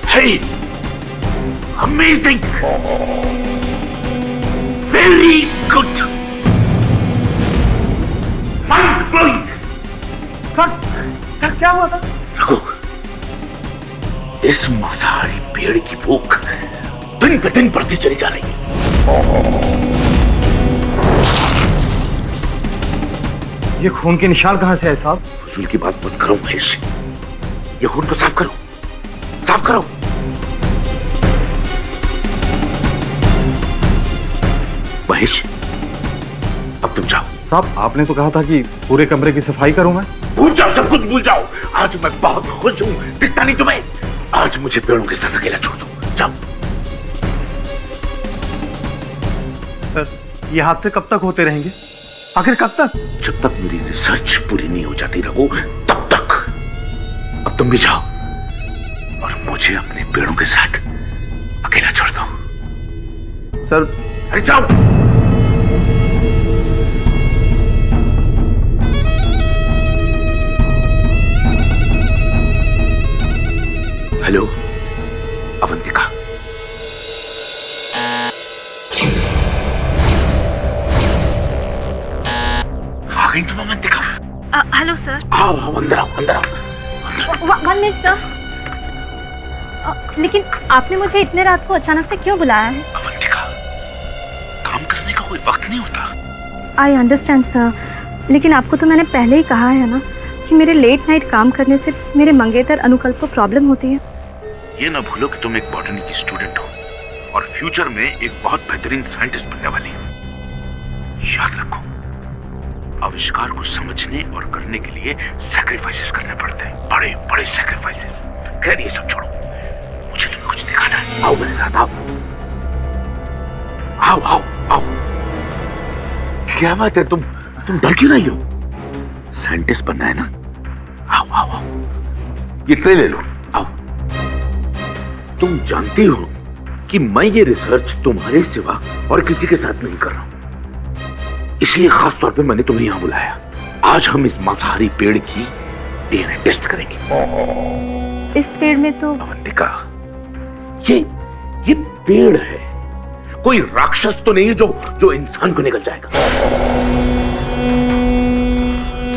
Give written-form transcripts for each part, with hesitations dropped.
Hey! Amazing! Very good! Mind-blowing! Sir क्या हुआ था? रघु, इस मांसाहारी पेड़ की भूख दिन पे दिन बढ़ती चली जा रही है। ये खून के निशान कहां से है साहब? फजूल की बात मत करो महेश, ये खून को साफ करो, साफ करो। महेश, अब तुम जाओ। साहब आपने तो कहा था कि पूरे कमरे की सफाई करूं मैं। भूल जाओ, सब कुछ भूल जाओ। आज मैं बहुत खुश हूं, दिखता नहीं तुम्हें? आज मुझे पेड़ों के साथ अकेला छोड़ दो, जाओ। सर ये हादसे कब तक होते रहेंगे? आखिर कब तक? जब तक मेरी रिसर्च पूरी नहीं हो जाती रघु, तब तक। अब तुम भी जाओ और मुझे अपने पेड़ों के साथ अकेला छोड़ दो। सर अरे जाओ। हेलो अवंतिका, आ गई तुम अवंतिका? Hello sir. आओ आओ, अंदर आओ, अंदर आओ। 1 मिनट सर। लेकिन आपने मुझे इतने रात को अचानक से क्यों बुलाया है? अवंतिका, काम करने का कोई वक्त नहीं होता। आई अंडरस्टैंड सर, लेकिन आपको तो मैंने पहले ही कहा है ना कि मेरे लेट नाइट काम करने से मेरे मंगेतर अनुकल्प को प्रॉब्लम होती है। ये ना भूलो कि तुम एक बॉटनी की स्टूडेंट हो और फ्यूचर में एक बहुत बेहतरीन साइंटिस्ट बनने वाली हो। याद रखो, आविष्कार को समझने और करने के लिए सैक्रिफाइसेस करने पड़ते हैं, बड़े बड़े सैक्रिफाइसेस। खैर ये सब छोड़ो, मुझे तुम्हें कुछ दिखाना है। आओ मेरे साथ, आओ आओ आओ आओ। क्या बात है, तुम डर क्यों नहीं हो? साइंटिस्ट बनना है ना? आओ आओ आओ, ये ट्रे ले लो, आओ। तुम जानती हो कि मैं ये रिसर्च तुम्हारे सिवा और किसी के साथ नहीं कर रहा हूं, इसलिए खास तौर पे मैंने तुम्हें यहां बुलाया। आज हम इस मांसाहारी पेड़ की डीएनए टेस्ट करेंगे। इस पेड़ में तो अवंतिका, ये पेड़ है, कोई राक्षस तो नहीं है जो इंसान को निकल जाएगा।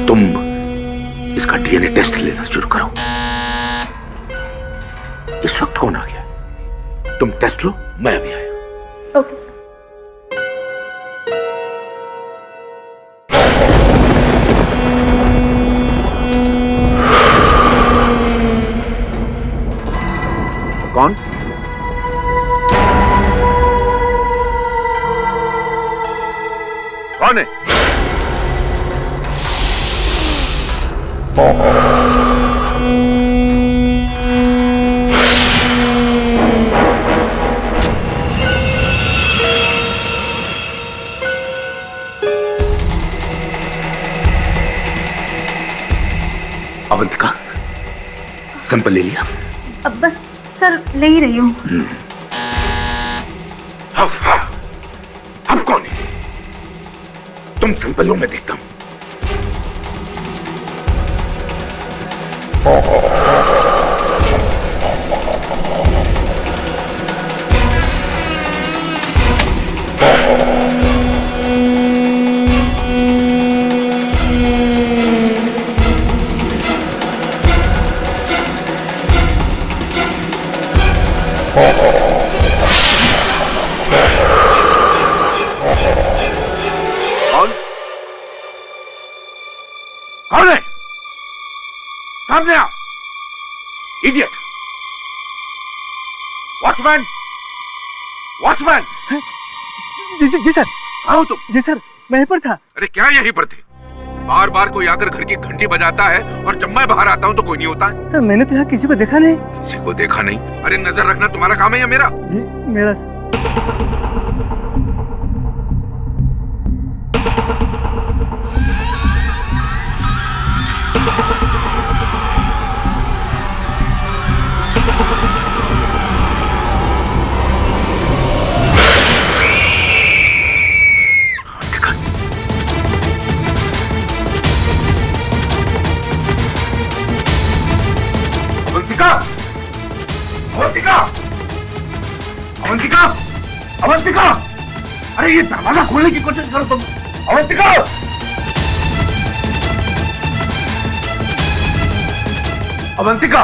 तुम इसका डीएनए टेस्ट लेना शुरू करो। इस वक्त कौन आ गया? तुम टेस्ट लो, मैं अभी आया। Okay sir. कौन? कौन है? अवंतिका, सैंपल ले लिया? अब बस सर ले ही रही हूँ। अब कौन है? तुम सैंपल लो, मैं देखता हूं। कौन है? सामने आओ, इडियट! Watchman, watchman! जी सर। आओ तुम। जी सर, मैं यहीं पर था। अरे क्या यहीं पर थे? बार बार कोई आकर घर की घंटी बजाता है और जब मैं बाहर आता हूँ तो कोई नहीं होता है। सर मैंने तो यहाँ किसी को देखा नहीं। किसी को देखा नहीं? अरे नजर रखना तुम्हारा काम है या मेरा? जी मेरा सर। अवंतिका! अवंतिका! अवंतिका! अवंतिका! अरे ये दरवाजा खोलने की कोशिश करो तुम। अवंतिका! अवंतिका!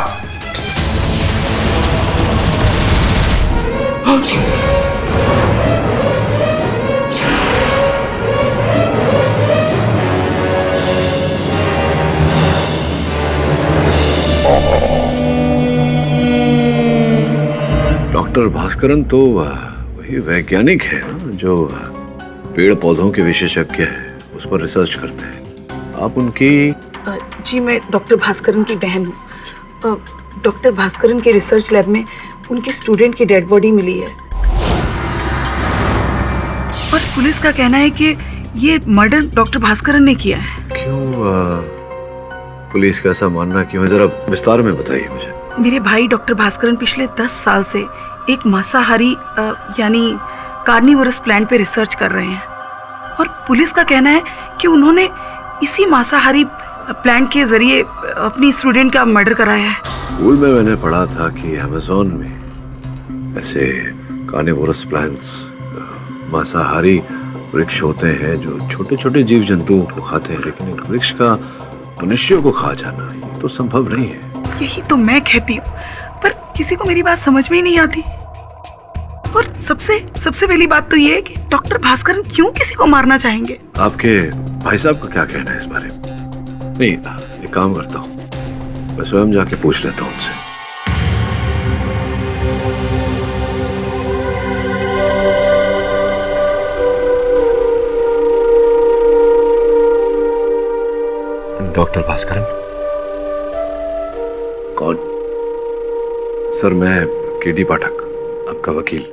डॉक्टर भास्करन तो वही वैज्ञानिक है ना जो पेड़ पौधों के विशेषज्ञ है, उस पर रिसर्च करते हैं। आप उनकी? जी मैं डॉक्टर भास्करन की बहन हूँ। डॉक्टर भास्करन के रिसर्च लैब में उनके स्टूडेंट की डेड बॉडी मिली है और पुलिस का कहना है कि ये मर्डर डॉक्टर भास्करन ने किया है। क्यों पुलिस का ऐसा मानना क्यों है? जरा विस्तार में बताइए मुझे। मेरे भाई डॉक्टर भास्करन पिछले 10 साल से एक मांसाहारी यानी कार्निवोरस प्लांट पे रिसर्च कर रहे हैं और पुलिस का कहना है कि उन्होंने इसी मांसाहारी प्लांट के जरिए अपनी स्टूडेंट का मर्डर कराया है। स्कूल में मैंने पढ़ा था कि अमेज़न में ऐसे कार्निवोरस प्लांट्स मांसाहारी वृक्ष होते हैं जो छोटे छोटे जीव जंतुओं को खाते हैं, लेकिन एक वृक्ष का मनुष्यों को खा जाना ये तो संभव नहीं है। यही तो मैं कहती हूँ, पर किसी को मेरी बात समझ में ही नहीं आती। और सबसे पहली बात तो ये है कि डॉक्टर भास्करन क्यों किसी को मारना चाहेंगे? आपके भाई साहब का क्या कहना है इस बारे में? नहीं, एक काम करता हूँ, मैं स्वयं जाके पूछ लेता हूँ उनसे। डॉक्टर भास्करन? कौन? सर मैं केडी पाठक, आपका वकील।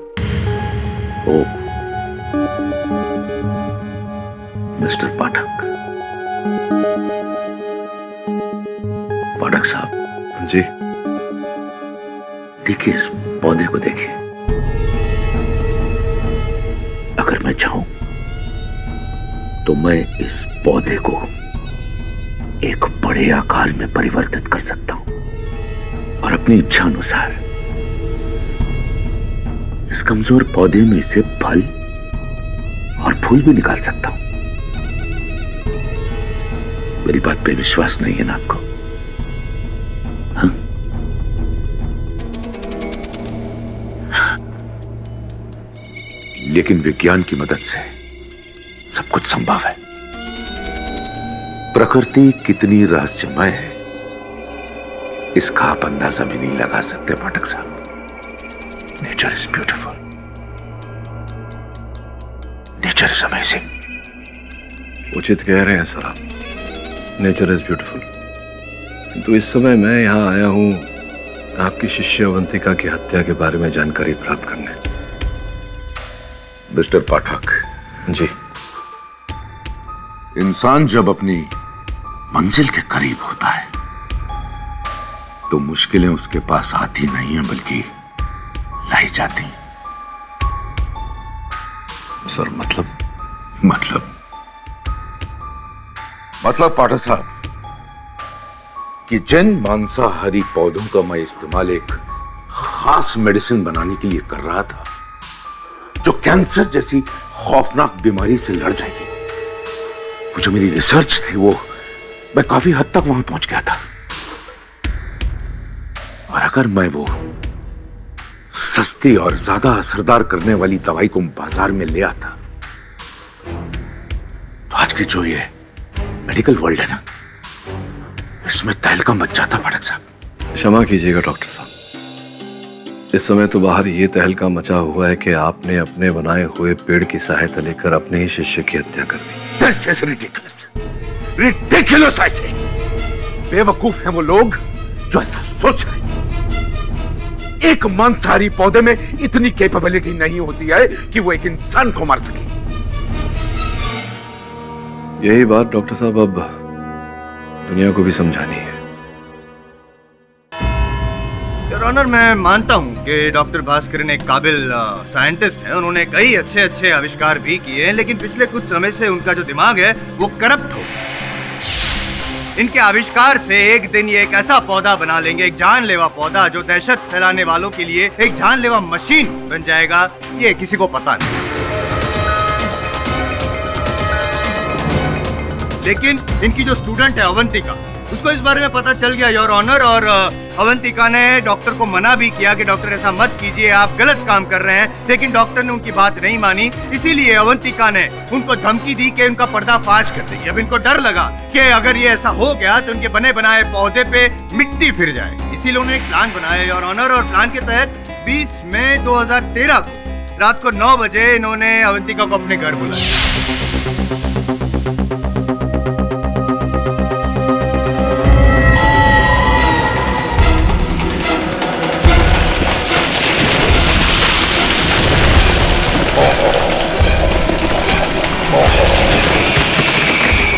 ओ, मिस्टर पाठक। पाठक साहब जी। देखिए इस पौधे को देखिए। अगर मैं चाहूं तो मैं इस पौधे को एक बड़े आकार में परिवर्तित कर सकता हूं और अपनी इच्छा अनुसार इस कमजोर पौधे में से फल और फूल भी निकाल सकता हूं। मेरी बात पे विश्वास नहीं है ना आपको? हाँ? लेकिन विज्ञान की मदद से सब कुछ संभव है। प्रकृति कितनी रहस्यमय है इसका आप अंदाजा भी नहीं लगा सकते पाठक साहब। Nature is beautiful, nature is amazing. उचित कह रहे हैं सर आप, नेचर इज ब्यूटीफुल। तो इस समय मैं यहाँ आया हूँ आपकी शिष्य अवंतिका की हत्या के बारे में जानकारी प्राप्त करने। मिस्टर पाठक जी। इंसान जब अपनी मंजिल के करीब होता है तो मुश्किलें उसके पास आती नहीं हैं बल्कि लाई जाती। सर मतलब पाठक साहब कि जिन मांसाहारी पौधों का मैं इस्तेमाल एक खास मेडिसिन बनाने के लिए कर रहा था जो कैंसर जैसी खौफनाक बीमारी से लड़ जाएगी, वो जो मेरी रिसर्च थी वो मैं काफी हद तक वहां पहुंच गया था। और अगर मैं वो सस्ती और ज्यादा असरदार करने वाली दवाई को बाजार में ले आता तो आज की जो ये मेडिकल वर्ल्ड है ना, इसमें तहलका मच जाता। पाठक साहब क्षमा कीजिएगा डॉक्टर साहब, इस समय तो बाहर ये तहलका मचा हुआ है कि आपने अपने बनाए हुए पेड़ की सहायता लेकर अपने ही शिष्य की हत्या कर दी। This is ridiculous. Ridiculous ऐसे बेवकूफ हैं वो लोग जो ऐसा सोच रहे हैं। एक मांसाहारी पौधे में इतनी कैपेबिलिटी नहीं होती है कि वो एक इंसान को मार सके। यही बात डॉक्टर साहब अब दुनिया को भी समझानी है। योर ऑनर, मैं मानता हूं कि डॉक्टर भास्करन एक काबिल साइंटिस्ट हैं। उन्होंने कई अच्छे आविष्कार भी किए हैं, लेकिन पिछले कुछ समय से उनका जो दिमाग है वो करप्ट हो गया। इनके आविष्कार से एक दिन ये एक ऐसा पौधा बना लेंगे, एक जानलेवा पौधा जो दहशत फैलाने वालों के लिए एक जानलेवा मशीन बन जाएगा, ये किसी को पता नहीं। लेकिन इनकी जो स्टूडेंट है अवंतिका, उसको इस बारे में पता चल गया योर ऑनर, और अवंतिका ने डॉक्टर को मना भी किया कि डॉक्टर ऐसा मत कीजिए, आप गलत काम कर रहे हैं, लेकिन डॉक्टर ने उनकी बात नहीं मानी। इसीलिए अवंतिका ने उनको धमकी दी कि उनका पर्दाफाश कर देगी। अब इनको डर लगा कि अगर ये ऐसा हो गया तो उनके बने बनाए पौधे पे मिट्टी फिर जाएगी। इसीलिए उन्होंने एक प्लान बनाया योर ऑनर, और प्लान के तहत 20 मई 2013 को रात को 9 बजे इन्होंने अवंतिका को अपने घर बुलाया।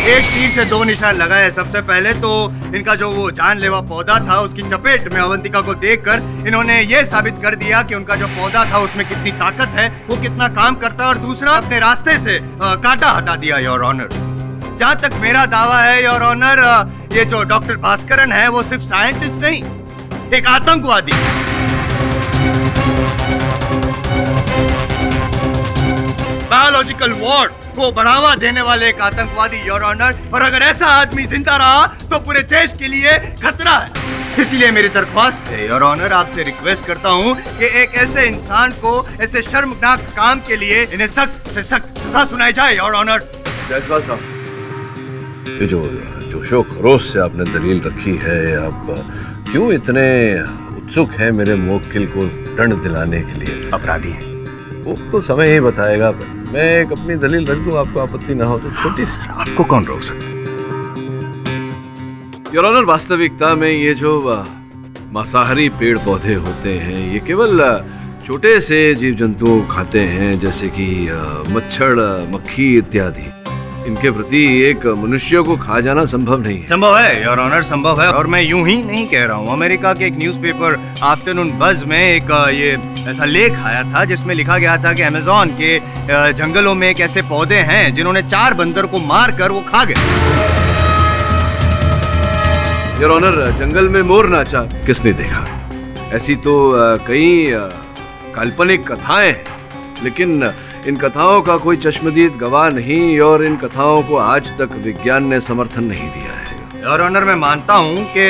एक तीर से दो निशान लगाए। सबसे पहले तो इनका जो वो जानलेवा पौधा था उसकी चपेट में अवंतिका को देखकर इन्होंने ये साबित कर दिया कि उनका जो पौधा था उसमें कितनी ताकत है, वो कितना काम करता है, और दूसरा अपने रास्ते से कांटा हटा दिया योर ऑनर। जहाँ तक मेरा दावा है योर ऑनर, ये जो डॉक्टर भास्करन है वो सिर्फ साइंटिस्ट नहीं, एक आतंकवादी। बायोलॉजिकल वॉर को बढ़ावा देने वाले एक आतंकवादी योर ऑनर, और अगर ऐसा आदमी जिंदा रहा तो पूरे देश के लिए खतरा है। इसलिए मेरी दरख्वास्त है योर ऑनर, आपसे रिक्वेस्ट करता हूं कि एक ऐसे इंसान को ऐसे शर्मनाक काम के लिए इन्हें सख्त से सख्त सजा सुनाई जाए योर ऑनर। जयसवाल साहब, ये जो जोशो खरोश से आपने दलील रखी है, आप क्यों इतने उत्सुक हैं मेरे मुवक्किल को दंड दिलाने के लिए? अपराधी है वो तो समय ही बताएगा। मैं एक अपनी दलील रख दूं, आपको आपत्ति ना हो तो? छोटी सी। आपको कौन रोक सकता? योर ऑनर, वास्तविकता में ये जो मांसाहारी पेड़ पौधे होते हैं ये केवल छोटे से जीव जंतु खाते हैं, जैसे कि मच्छर, मक्खी इत्यादि। इनके प्रति एक मनुष्य को खा जाना संभव नहीं है। संभव है योर ऑनर, संभव है, और मैं यूं ही नहीं कह रहा हूँ। अमेरिका के एक न्यूज़पेपर आफ्टरनून बज़ में एक ये ऐसा लेख आया था जिसमें लिखा गया था कि अमेज़न के जंगलों में एक ऐसे पौधे हैं जिन्होंने 4 बंदर को मार कर वो खा गए। योर ऑनर, जंगल में मोर नाचा किसने देखा? ऐसी तो कई काल्पनिक कथाएं हैं, लेकिन इन कथाओं का कोई चश्मदीद गवाह नहीं, और इन कथाओं को आज तक विज्ञान ने समर्थन नहीं दिया है। योर ऑनर, मैं मानता हूँ कि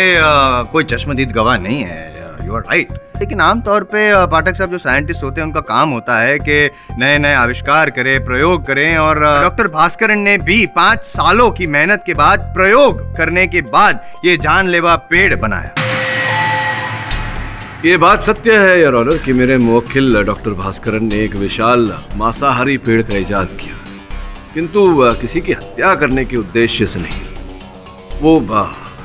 कोई चश्मदीद गवाह नहीं है, यू आर राइट, लेकिन आमतौर पे पाठक साहब जो साइंटिस्ट होते हैं उनका काम होता है कि नए नए आविष्कार करें, प्रयोग करें, और डॉक्टर भास्करन ने भी 5 सालों की मेहनत के बाद, प्रयोग करने के बाद ये जानलेवा पेड़ बनाया। ये बात सत्य है योर ऑनर कि मेरे मुवक्किल डॉक्टर भास्करन ने एक विशाल मांसाहारी पेड़ का इजाद किया, किंतु किसी की हत्या करने के उद्देश्य से नहीं। वो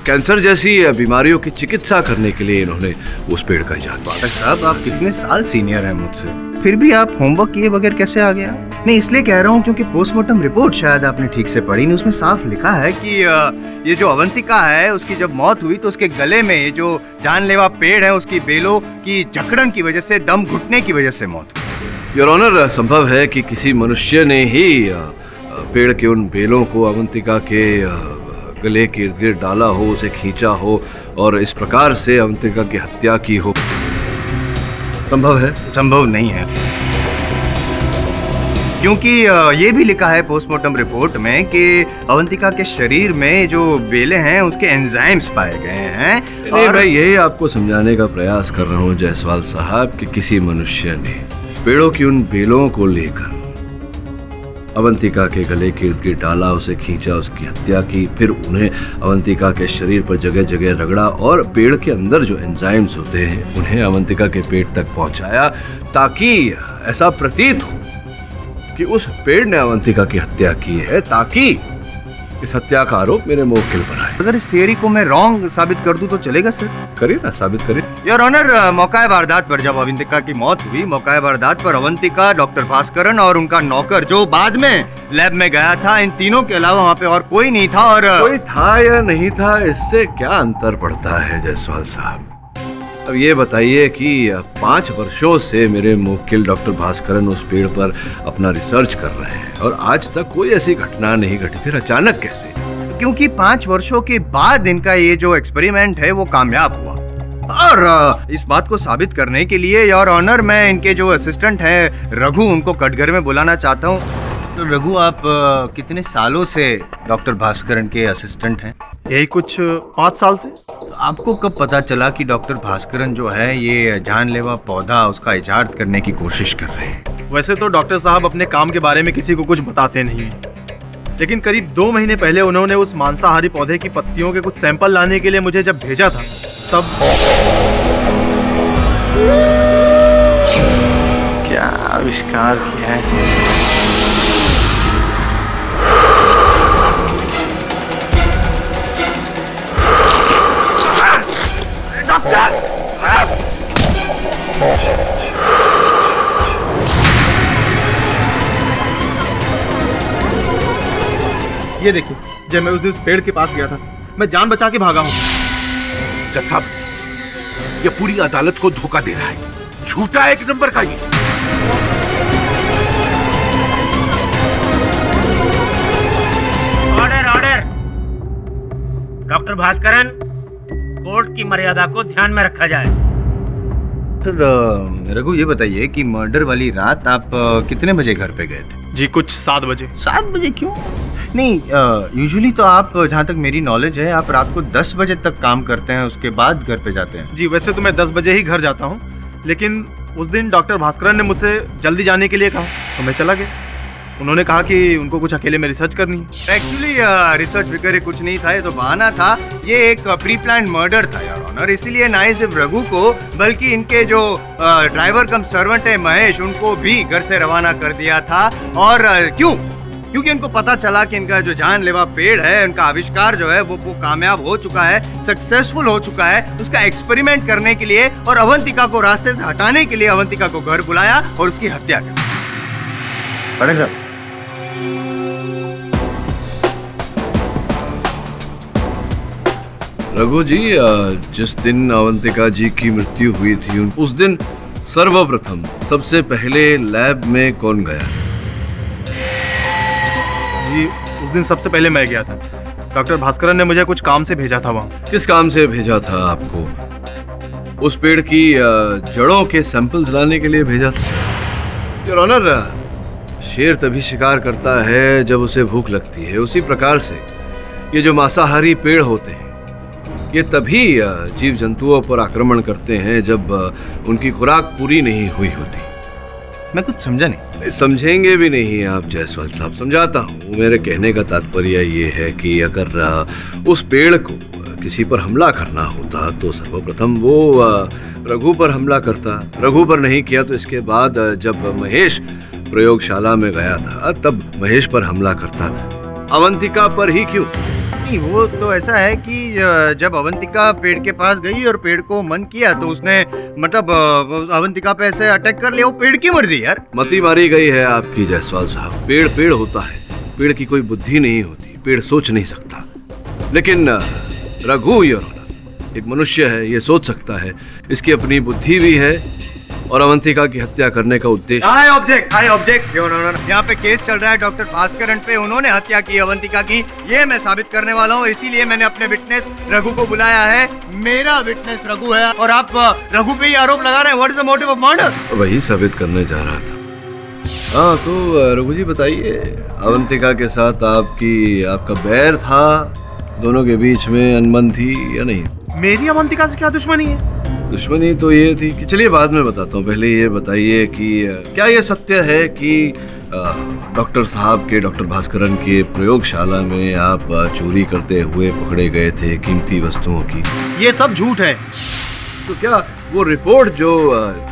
कैंसर जैसी बीमारियों की चिकित्सा करने के लिए इन्होंने उस पेड़ का इजाद किया। पाठक साहब, आप कितने साल सीनियर हैं मुझसे, फिर भी आप होमवर्क किए बगैर कैसे आ गया? नहीं, इसलिए कह रहा हूँ क्योंकि पोस्टमार्टम रिपोर्ट शायद आपने ठीक से पढ़ी नहीं। उसमें साफ लिखा है कि ये जो अवंतिका है उसकी जब मौत हुई तो उसके गले में ये जो जानलेवा पेड़ है उसकी बेलों की जकड़न की वजह से, दम घुटने की वजह से मौत हुई। योर ऑनर, संभव है कि किसी मनुष्य ने ही पेड़ के उन बेलों को अवंतिका के गले के इर्द गिर्द डाला हो, उसे खींचा हो और इस प्रकार से अवंतिका की हत्या की हो। संभव है? संभव नहीं है, क्योंकि ये भी लिखा है पोस्टमार्टम रिपोर्ट में कि अवंतिका के शरीर में जो बेले हैं उसके एंजाइम्स पाए गए हैं। नहीं, मैं यही आपको समझाने का प्रयास कर रहा हूँ जायसवाल साहब कि किसी मनुष्य ने पेड़ों की उन बेलों को लेकर अवंतिका के गले के इर्द गिर्द डाला, उसे खींचा, उसकी हत्या की, फिर उन्हें अवंतिका के शरीर पर जगह जगह रगड़ा और पेड़ के अंदर जो एंजाइम्स होते हैं उन्हें अवंतिका के पेट तक पहुंचाया, ताकि ऐसा प्रतीत हो कि उस पेड़ ने अवंतिका की हत्या की है, ताकि इस हत्या का आरोप मेरे मुवक्किल पर आए। अगर इस थियरी को मैं रॉन्ग साबित कर दूं तो चलेगा सर? करिए ना, साबित करिए। योर ऑनर, मौका वारदात पर जब अवंतिका की मौत हुई, मौका वारदात पर अवंतिका, डॉक्टर भास्करन और उनका नौकर जो बाद में लैब में गया था, इन तीनों के अलावा वहाँ पे और कोई नहीं था। और कोई था या नहीं था, इससे क्या अंतर पड़ता है जायसवाल साहब? अब ये बताइए कि 5 वर्षों से मेरे मुवक्किल डॉक्टर भास्करन उस पेड़ पर अपना रिसर्च कर रहे हैं और आज तक कोई ऐसी घटना नहीं घटी, फिर अचानक कैसे? क्योंकि 5 वर्षों के बाद इनका ये जो एक्सपेरिमेंट है वो कामयाब हुआ। और इस बात को साबित करने के लिए योर ऑनर, मैं इनके जो असिस्टेंट हैं रघु, उनको कटघर में बुलाना चाहता हूँ। तो रघु, आप कितने सालों से डॉक्टर भास्करन के असिस्टेंट हैं? यही कुछ 5 साल से। तो आपको कब पता चला कि डॉक्टर भास्करन जो है ये जानलेवा पौधा उसका इजाद करने की कोशिश कर रहे हैं? वैसे तो डॉक्टर साहब अपने काम के बारे में किसी को कुछ बताते नहीं हैं, लेकिन करीब 2 महीने पहले उन्होंने उस मांसाहारी पौधे की पत्तियों के कुछ सैंपल लाने के लिए मुझे जब भेजा था, तब क्या आविष्कार किया है? ये देखिए, जब मैं उस दिन उस पेड़ के पास गया था, मैं जान बचा के भागा हूँ। जज साहब, ये पूरी अदालत को धोखा दे रहा है, झूठा एक नंबर का ये। Order order. Doctor Bhaskaran, court की मर्यादा को ध्यान में रखा जाए। सर रघु, ये बताइए कि मर्डर वाली रात आप कितने बजे घर पे गए थे? जी कुछ 7 बजे। 7 बजे क्यों? नहीं, यूजुअली तो आप, जहाँ तक मेरी नॉलेज है, आप रात को 10 बजे तक काम करते हैं, उसके बाद घर पे जाते हैं। जी वैसे तो मैं 10 बजे ही घर जाता हूँ, लेकिन उस दिन डॉक्टर भास्करन ने मुझसे जल्दी जाने के लिए कहा तो मैं चला गया। उन्होंने कहा कि उनको कुछ अकेले में रिसर्च करनी है। एक्चुअली रिसर्च वगैरह कुछ नहीं था, ये तो बहाना था। ये एक प्री प्लान मर्डर था योर ऑनर, इसीलिए ना ही सिर्फ रघु को बल्कि इनके जो ड्राइवर कम सर्वेंट है महेश, उनको भी घर से रवाना कर दिया था। और क्यों? क्योंकि उनको पता चला कि इनका जो जानलेवा पेड़ है, उनका आविष्कार जो है वो कामयाब हो चुका है, सक्सेसफुल हो चुका है। उसका एक्सपेरिमेंट करने के लिए और अवंतिका को रास्ते से हटाने के लिए अवंतिका को घर बुलाया और उसकी हत्या की। रघु जी, जिस दिन अवंतिका जी की मृत्यु हुई थी, उस दिन सर्वप्रथम सबसे पहले लैब में कौन गया? जी उस दिन सबसे पहले मैं गया था। डॉक्टर भास्करन ने मुझे कुछ काम से भेजा था वहाँ। किस काम से भेजा था आपको? उस पेड़ की जड़ों के सैंपल्स लाने के लिए भेजा था। योर ऑनर, शेर तभी शिकार करता है जब उसे भूख लगती है। उसी प्रकार से ये जो मांसाहारी पेड़ होते हैं, ये तभी जीव जंतुओं पर आक्रमण करते हैं जब उनकी खुराक पूरी नहीं हुई होती। मैं कुछ समझा नहीं। समझेंगे भी नहीं आप जायसवाल साहब, समझाता हूँ। मेरे कहने का तात्पर्य ये है कि अगर उस पेड़ को किसी पर हमला करना होता तो सर्वप्रथम वो रघु पर हमला करता। रघु पर नहीं किया तो इसके बाद जब महेश प्रयोगशाला में गया था तब महेश पर हमला करता। अवंतिका पर ही क्यों? नहीं, वो तो ऐसा है कि जब अवंतिका पेड़ के पास गई और पेड़ को मन किया तो उसने मतलब अवंतिका पे ऐसे अटैक कर लिया। वो पेड़ की मर्जी यार। मती मारी गई है आपकी जायसवाल साहब। पेड़ पेड़ होता है, पेड़ की कोई बुद्धि नहीं होती, पेड़ सोच नहीं सकता। लेकिन रघु एक मनुष्य है, ये सोच सकता है, इसकी अपनी बुद्धि भी है और अवंतिका की हत्या करने का उद्देश्य। I object your honour. यहाँ पे केस चल रहा है डॉक्टर भास्करन पे, उन्होंने हत्या की अवंतिका की, ये मैं साबित करने वाला हूँ। इसीलिए मैंने अपने विटनेस रघु को बुलाया है। मेरा विटनेस रघु है और आप रघु पे ही आरोप लगा रहे हैं। What is the motive of murder? वही साबित करने जा रहा था। हाँ तो रघु जी बताइए, अवंतिका के साथ आपका बैर था? दोनों के बीच में अनबन थी या नहीं? मेरी अवंतिका से क्या दुश्मनी है? दुश्मनी तो ये थी कि चलिए बाद में बताता हूँ, पहले ये बताइए कि क्या ये सत्य है कि डॉक्टर साहब के, डॉक्टर भास्करन के प्रयोगशाला में आप चोरी करते हुए पकड़े गए थे कीमती वस्तुओं की? ये सब झूठ है। तो क्या वो रिपोर्ट जो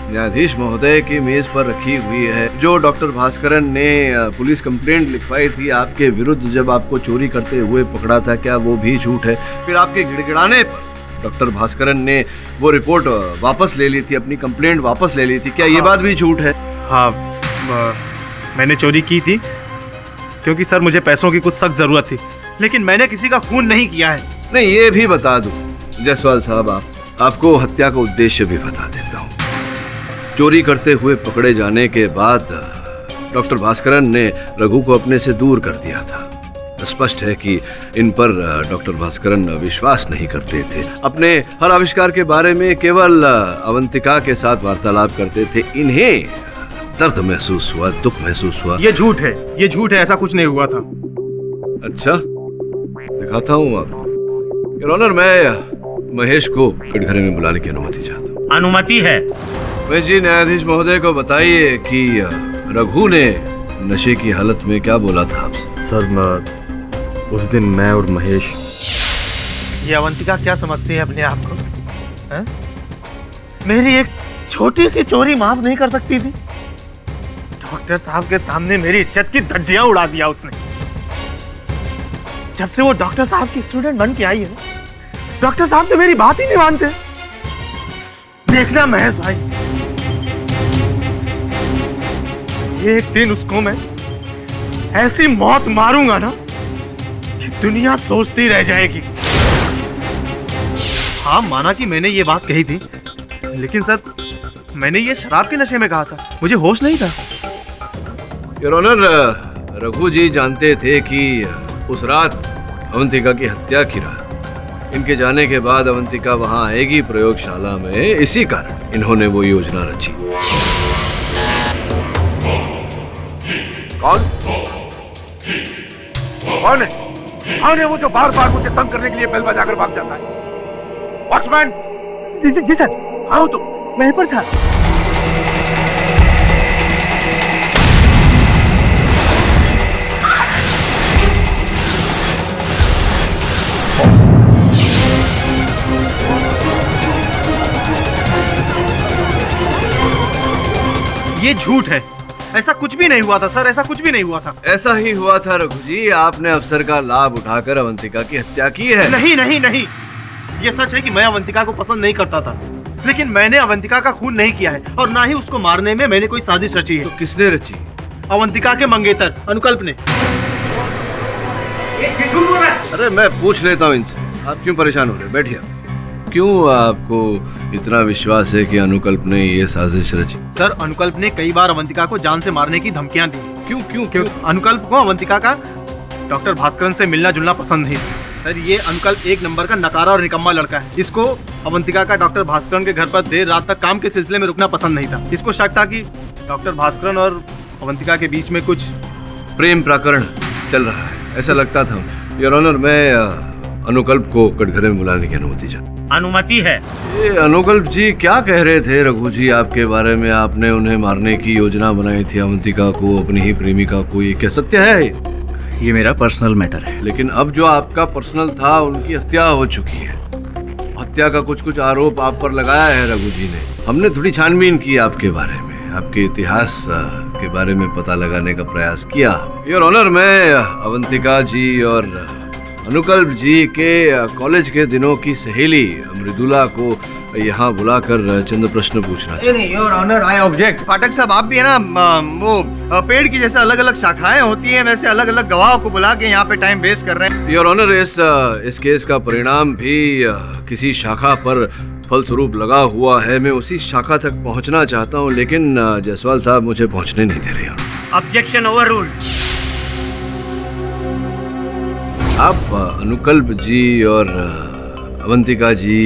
न्यायाधीश महोदय की मेज पर रखी हुई है, जो डॉक्टर भास्करन ने पुलिस कंप्लेंट लिखवाई थी आपके विरुद्ध जब आपको चोरी करते हुए पकड़ा था, क्या वो भी झूठ है? फिर आपके गिड़गिड़ाने पर डॉक्टर भास्करन ने वो रिपोर्ट वापस ले ली थी, अपनी कंप्लेंट वापस ले ली थी, क्या ये बात भी झूठ है? हाँ, मैंने चोरी की थी क्योंकि सर मुझे पैसों की कुछ सख्त जरूरत थी, लेकिन मैंने किसी का खून नहीं किया है। नहीं, ये भी बता दूं जायसवाल साहब, आपको हत्या का उद्देश्य भी बता देता हूँ। चोरी करते हुए पकड़े जाने के बाद डॉक्टर भास्करन ने रघु को अपने से दूर कर दिया था। स्पष्ट है कि इन पर डॉक्टर भास्करन विश्वास नहीं करते थे, अपने हर आविष्कार के बारे में केवल अवंतिका के साथ वार्तालाप करते थे। इन्हें दर्द महसूस हुआ, दुख महसूस हुआ। ये झूठ है, ये झूठ है, ऐसा कुछ नहीं हुआ था। अच्छा, दिखाता हूँ आपको। योर ऑनर, मैं महेश को कटघरे में बुलाने की अनुमति चाहता हूँ। अनुमति है। महेश जी, न्यायाधीश महोदय को बताइए कि रघु ने नशे की हालत में क्या बोला था आपसे? सर, उस दिन मैं और महेश, ये अवंतिका क्या समझती है अपने आप को? है? मेरी एक छोटी सी चोरी माफ नहीं कर सकती थी? डॉक्टर साहब के सामने मेरी इज्जत की धज्जियां उड़ा दिया उसने। जब से वो डॉक्टर साहब की स्टूडेंट बन के आई है, डॉक्टर साहब तो मेरी बात ही नहीं मानते। देखना महेश भाई, एक दिन उसको मैं ऐसी मौत मारूंगा ना कि दुनिया सोचती रह जाएगी। हाँ, माना कि मैंने ये बात कही थी, लेकिन सर मैंने ये शराब के नशे में कहा था, मुझे होश नहीं था। योर ऑनर, रघु जी जानते थे कि उस रात अवंतिका की हत्या की रात, इनके जाने के बाद अवंतिका वहां आएगी प्रयोगशाला में, इसी कारण इन्होंने वो योजना रची। कौन कौन है? कौन है वो जो बार बार मुझे तंग करने के लिए बेल बजाकर भाग जाता है? वॉचमैन! जी सर। आओ तो। वहीं पर था। ये झूठ है, ऐसा कुछ भी नहीं हुआ था सर, ऐसा कुछ भी नहीं हुआ था। ऐसा ही हुआ था रघु जी, आपने अवसर का लाभ उठाकर अवंतिका की हत्या की है। नहीं नहीं नहीं, ये सच है कि मैं अवंतिका को पसंद नहीं करता था, लेकिन मैंने अवंतिका का खून नहीं किया है और ना ही उसको मारने में मैंने कोई साजिश रची है। तो किसने रची? अवंतिका के मंगेतर अनुकल्प ने। अरे मैं पूछ लेता हूँ इनसे, आप क्यों परेशान हो रहे? बैठिए। क्यों आपको इतना विश्वास है कि अनुकल्प ने ये साजिश रची? सर, अनुकल्प ने कई बार अवंतिका को जान से मारने की धमकियां दी। क्यों क्यों क्यों? अनुकल्प को अवंतिका का डॉक्टर भास्करन से मिलना जुलना पसंद नहीं। सर, ये अनुकल्प एक नंबर का नकारा और निकम्मा लड़का है। इसको अवंतिका का डॉक्टर भास्करन के घर पर देर रात तक काम के सिलसिले में रुकना पसंद नहीं था। इसको शक था कि डॉक्टर भास्करन और अवंतिका के बीच में कुछ प्रेम प्रकरण चल रहा है, ऐसा लगता था। योर ऑनर, मैं अनुकल्प को कटघरे में बुलाने की अनुमति चाहता। अनुमति है। ये अनुकल्प जी क्या कह रहे थे रघु जी आपके बारे में? आपने उन्हें मारने की योजना बनाई थी, अवंतिका को, अपनी ही प्रेमिका को, ये क्या सत्य है? ये मेरा पर्सनल मैटर है। लेकिन अब जो आपका पर्सनल था, उनकी हत्या हो चुकी है। हत्या का कुछ आरोप आप पर लगाया है रघु जी ने। हमने थोड़ी छानबीन की आपके बारे में, आपके इतिहास के बारे में पता लगाने का प्रयास किया। योर ऑनर, मैं अवंतिका जी और अनुकल्प जी के कॉलेज के दिनों की सहेली मृदुला को यहाँ बुलाकर चंद प्रश्न पूछना चाहिए। Your honour, I object. Pathak साहब, आप भी है ना, वो पेड़ की जैसे अलग अलग शाखाएं होती हैं, वैसे अलग अलग गवाहों को बुला के यहाँ पे टाइम वेस्ट कर रहे हैं। योर ऑनर, इस केस का परिणाम भी किसी शाखा पर फलस्वरूप लगा हुआ है। मैं उसी शाखा तक पहुँचना चाहता हूँ, लेकिन जायसवाल साहब मुझे पहुँचने नहीं दे रहे। Objection overruled. आप अनुकल्प जी और अवंतिका जी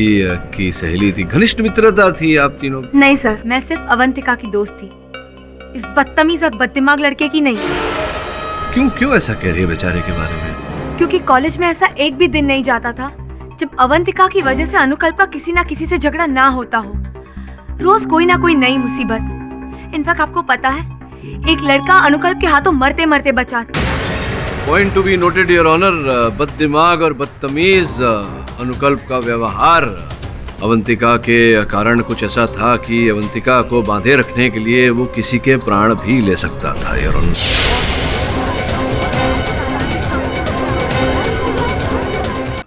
की सहेली थी, घनिष्ठ मित्रता थी आप तीनों? नहीं सर, मैं सिर्फ अवंतिका की दोस्त थी, इस बदतमीज और बददिमाग लड़के की नहीं। क्यों क्यों ऐसा कह रही है बेचारे के बारे में? क्योंकि कॉलेज में ऐसा एक भी दिन नहीं जाता था जब अवंतिका की वजह से अनुकल्प का किसी ना किसी से झगड़ा ना होता हो। रोज कोई ना कोई नई मुसीबत। इनफैक्ट आपको पता है, एक लड़का अनुकल्प के हाथों मरते मरते बचा था। Point to be noted your honour, बददिमाग और बदतमीज अनुकल्प का व्यवहार अवंतिका के कारण कुछ ऐसा था कि अवंतिका को बांधे रखने के लिए वो किसी के प्राण भी ले सकता था योर ऑनर।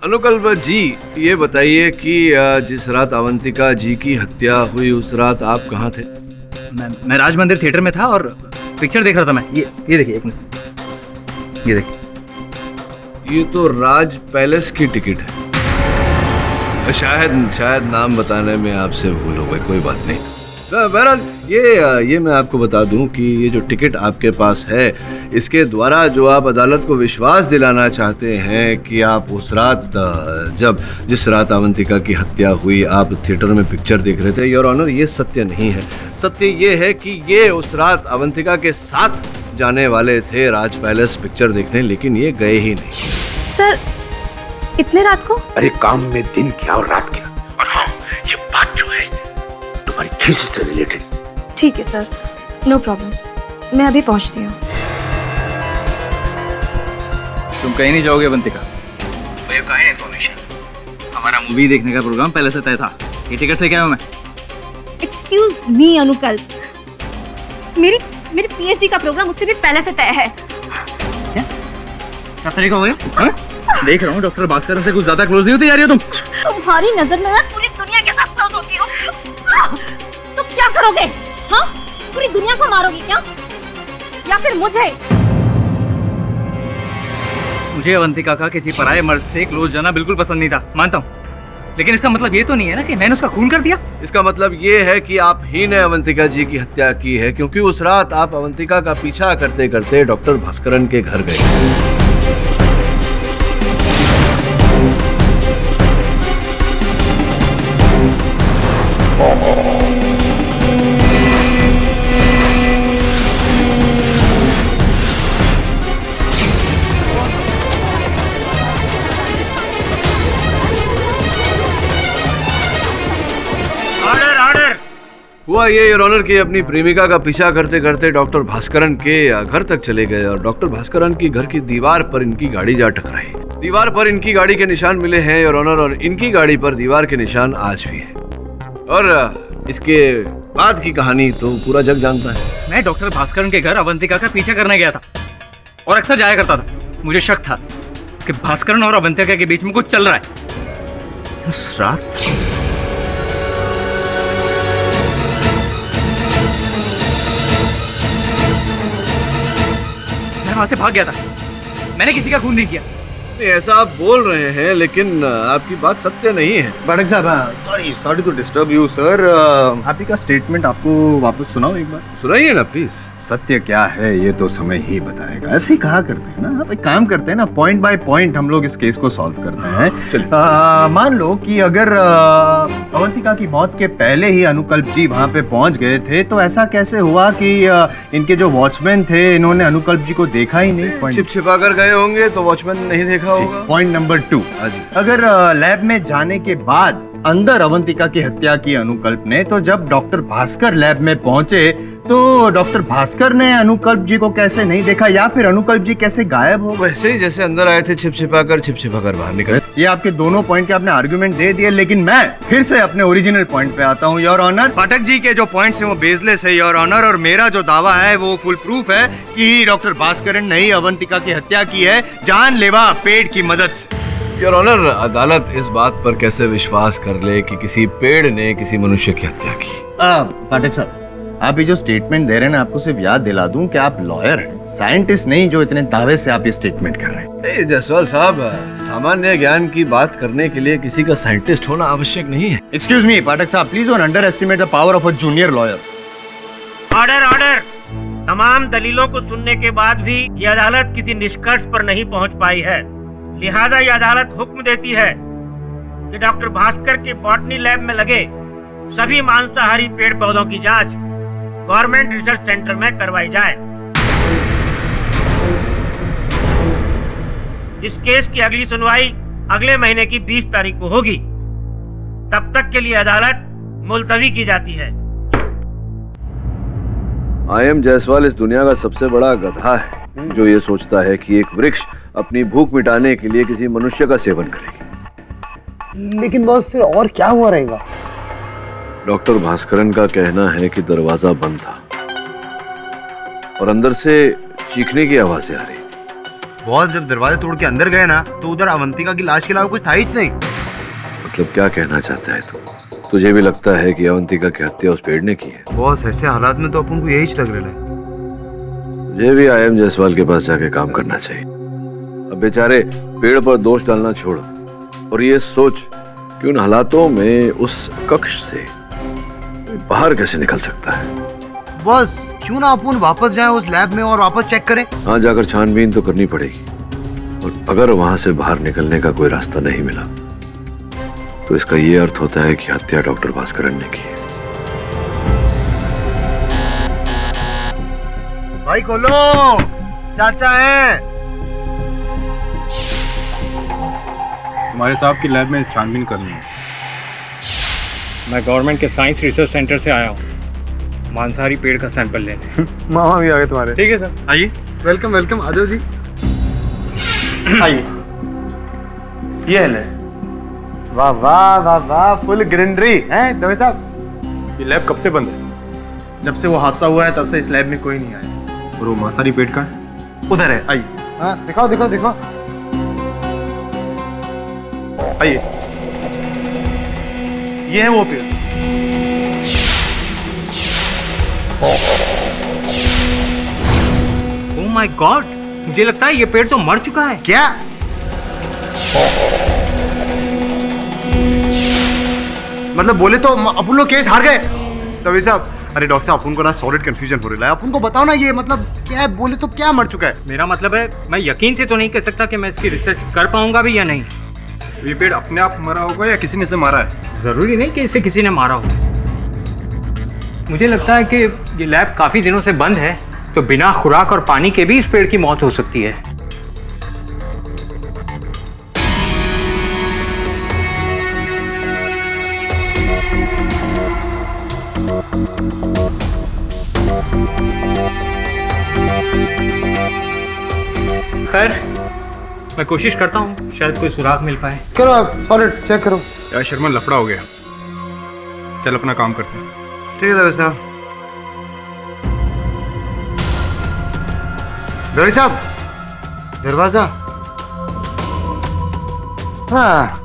अनुकल्प जी, ये बताइए कि जिस रात अवंतिका जी की हत्या हुई उस रात आप कहाँ थे? मैं राज मंदिर थिएटर में था और पिक्चर देख रहा था मैं। ये देखिए, एक मिनट, ये देखिए। ये तो राज पैलेस की टिकट है। शायद नाम बताने में आपसे भूल हो गई, कोई बात नहीं। बहरहाल ये मैं आपको बता दूं कि ये जो टिकट आपके पास है, इसके द्वारा जो आप अदालत को विश्वास दिलाना चाहते हैं कि आप उस रात जिस रात अवंतिका की हत्या हुई आप थिएटर में पिक्चर देख रहे थे, योर ऑनर, ये सत्य नहीं है। सत्य ये है कि ये उस रात अवंतिका के साथ जाने वाले थे राज पैलेस पिक्चर देखने, लेकिन ये गए ही नहीं। सर, इतने रात को? अरे काम में दिन क्या और रात क्या। और हाँ, ये बात जो है तुम्हारी थीसिस से रिलेटेड। ठीक है सर, नो प्रॉब्लम, मैं अभी पहुंचती हूँ। तुम कहीं नहीं जाओगे अवंतिका? मुझे कहाँ है इन्फॉर्मेशन? हमारा मूवी देखने का प्रोग्राम पहले से तय था। ये टिकट से क्या हूँ मैं? एक्सक्यूज मी अनुकल्प, मेरी पीएचडी का प्रोग्राम उससे भी पहले से तय है। क्या तरीका हो गया? देख रहा हूँ डॉक्टर भास्कर से कुछ ज्यादा क्लोज नहीं होती जा रही हो तुम। तुम्हारी नजर में मैं पूरी दुनिया के साथ क्लोज होती हूँ। तुम क्या करोगे? हाँ, पूरी दुनिया को मारोगी क्या, या फिर मुझे? मुझे अवंतिका का किसी पराये मर्द से क्लोज जाना बिल्कुल पसंद नहीं था, मानता हूँ, लेकिन इसका मतलब ये तो नहीं है ना कि मैंने उसका खून कर दिया। इसका मतलब ये है कि आप ही ने अवंतिका जी की हत्या की है, क्योंकि उस रात आप अवंतिका का पीछा करते करते डॉक्टर भास्करन के घर गए। हुआ ये योर ऑनर कि अपनी प्रेमिका का पीछा करते करते डॉक्टर भास्करन के घर तक चले गए और डॉक्टर भास्करन की घर की दीवार पर इनकी गाड़ी जा टकराई। दीवार पर इनकी गाड़ी के निशान मिले हैं योर ऑनर, और इनकी गाड़ी पर दीवार के निशान आज भी है। और इसके बाद की कहानी तो पूरा जग जानता है। मैं डॉक्टर भास्करन के घर अवंतिका का पीछा करने गया था और अक्सर जाया करता था। मुझे शक था कि भास्करन और अवंतिका के बीच में कुछ चल रहा है। उस रात वहां से भाग गया था। मैंने किसी का खून नहीं किया। ऐसा आप बोल रहे हैं, लेकिन आपकी बात सत्य नहीं है। पाठक साहब, sorry to disturb you sir, आप ही का स्टेटमेंट आपको वापस सुनाओ एक बार। सुनाइए ना प्लीज। सत्य क्या है ये तो समय ही बताएगा। ऐसे ही कहा करते हैं ना, आप एक काम करते हैं ना, पॉइंट बाय पॉइंट हम लोग इस केस को सॉल्व करते हैं। मान लो कि अगर अवंतिका की मौत के पहले ही अनुकल्प जी वहां पे पहुंच गए थे, तो ऐसा कैसे हुआ कि इनके जो वॉचमैन थे इन्होंने अनुकल्प जी को देखा ही नहीं? छिप छिपा कर गए होंगे तो वॉचमैन नहीं देखा होगा। पॉइंट नंबर 2, अगर लैब में जाने के बाद अंदर अवंतिका की हत्या की अनुकल्प ने, तो जब डॉक्टर भास्कर लैब में पहुंचे तो डॉक्टर भास्कर ने अनुकल्प जी को कैसे नहीं देखा, या फिर अनुकल्प जी कैसे गायब हो? वैसे ही जैसे अंदर आए थे छिप छिपा कर बाहर निकले। ये आपके दोनों पॉइंट के आपने आर्गुमेंट दे दिए, लेकिन मैं फिर से अपने ओरिजिनल पॉइंट पे आता हूँ योर ऑनर। पाठक जी के जो पॉइंट्स हैं वो बेसलेस है योर ऑनर, और मेरा जो दावा है वो फुल प्रूफ है कि डॉक्टर भास्करन ने ही अवंतिका की हत्या की है, जानलेवा पेड़ की मदद से। योर ऑनर, अदालत इस बात पर कैसे विश्वास कर ले कि किसी पेड़ ने किसी मनुष्य की हत्या की? पाठक साहब, आप ये जो स्टेटमेंट दे रहे हैं ना, आपको सिर्फ याद दिला दूं कि आप लॉयर हैं, साइंटिस्ट नहीं, जो इतने दावे से आप ये स्टेटमेंट कर रहे हैं। जायसवाल साहब, सामान्य ज्ञान की बात करने के लिए किसी का साइंटिस्ट होना आवश्यक नहीं है। एक्सक्यूज मी पाठक साहब, please don't under estimate the power of a junior lawyer. Order order. तमाम दलीलों को सुनने के बाद भी ये अदालत किसी निष्कर्ष पर नहीं पहुंच पाई है, लिहाजा ये अदालत हुक्म देती है कि डॉक्टर भास्कर के बॉटनी लैब में लगे सभी मांसाहारी पेड़ पौधों की जांच गवर्नमेंट रिसर्च सेंटर में करवाई जाए। इस केस की अगली सुनवाई अगले महीने की 20 तारीख को होगी। तब तक के लिए अदालत मुलतवी की जाती है। आईएम जायसवाल इस दुनिया का सबसे बड़ा गधा है जो ये सोचता है कि एक वृक्ष अपनी भूख मिटाने के लिए किसी मनुष्य का सेवन करेगी। लेकिन बॉस फिर और क्या हुआ रहेगा? डॉक्टर भास्करन का कहना है कि दरवाजा बंद था और अंदर से चीखने की आवाजें आ रही थी। बॉस जब दरवाजा तोड़ के अंदर गए ना तो उधर अवंतिका की लाश के अलावा कुछ था ही नहीं। मतलब क्या कहना चाहता है तू? तुझे भी लगता है कि अवंतिका की हत्या उस पेड़ ने की है? बॉस ऐसे हालात में तो अपन को यही लग रहा है। मुझे भी आईएम जायसवाल के पास जाके काम करना चाहिए। अब बेचारे पेड़ पर दोष डालना छोड़ और ये सोच कि उन हालातों में उस कक्ष से बाहर कैसे निकल सकता है। बॉस क्यों ना अपन वापस जाएं उस लैब में और वापस चेक करें? हाँ, जाकर छानबीन तो करनी पड़ेगी और अगर वहां से बाहर निकलने का कोई रास्ता नहीं मिला तो इसका ये अर्थ होता है कि हत्या डॉक्टर भास्करन ने की है। भाई खोलो, चाचा है। हमारे साहब की लैब में छानबीन करनी है। मैं गवर्नमेंट के साइंस रिसर्च सेंटर से आया हूँ मांसाहारी पेड़ का सैंपल लेने। मामा भी आ गए तुम्हारे। ठीक है सर, आइए। वेलकम वेलकम, आ जाओ जी। आइए, ये है लैब। वाह वाह वाह वाह, फुल ग्रीनरी है दवे साहब। ये लैब कब से बंद है? जब से वो हादसा हुआ है तब से इस लैब में कोई नहीं आया। और वो मांसाहारी पेड़ का है? उधर है, आइए। हाँ दिखाओ दिखाओ दिखाओ। आइए, ये है वो पेड़। ओह माय गॉड, मुझे लगता है ये पेड़ तो मर चुका है। क्या? मतलब बोले तो अपन लोग केस हार गए। तभी साहब, अरे डॉक्टर साहब, अपन को ना सॉलिड कंफ्यूजन हो रहा है। अपन को बताओ ना, ये मतलब क्या है? बोले तो क्या मर चुका है? मेरा मतलब है मैं यकीन से तो नहीं कह सकता कि मैं इसकी रिसर्च कर पाऊंगा भी या नहीं। ये पेड़ अपने आप मरा होगा या किसी ने इसे मारा है? जरूरी नहीं कि इसे किसी ने मारा हो। मुझे लगता है कि ये लैब काफी दिनों से बंद है, तो बिना खुराक और पानी के भी इस पेड़ की मौत हो सकती है। खैर, मैं कोशिश करता हूँ, शायद कोई सुराग मिल पाए। करो आप सॉलिड चेक करो। यार शर्मा, लफड़ा हो गया। चल अपना काम करते हैं। ठीक है दवे साहब। दवे साहब, दरवाजा। हाँ,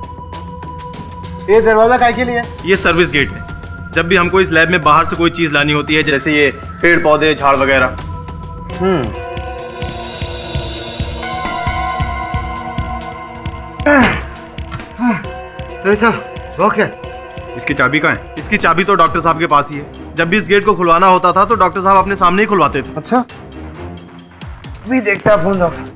ये दरवाजा काय के लिए? ये सर्विस गेट है। जब भी हमको इस लैब में बाहर से कोई चीज लानी होती है, जैसे ये पेड़ पौधे झाड़ वगैरह। दवे साहब, लॉक है। इसकी चाबी कहाँ है? इसकी चाबी तो डॉक्टर साहब के पास ही है। जब भी इस गेट को खुलवाना होता था तो डॉक्टर साहब अपने सामने ही खुलवाते थे। अच्छा, भी देखता फोन डॉक्टर।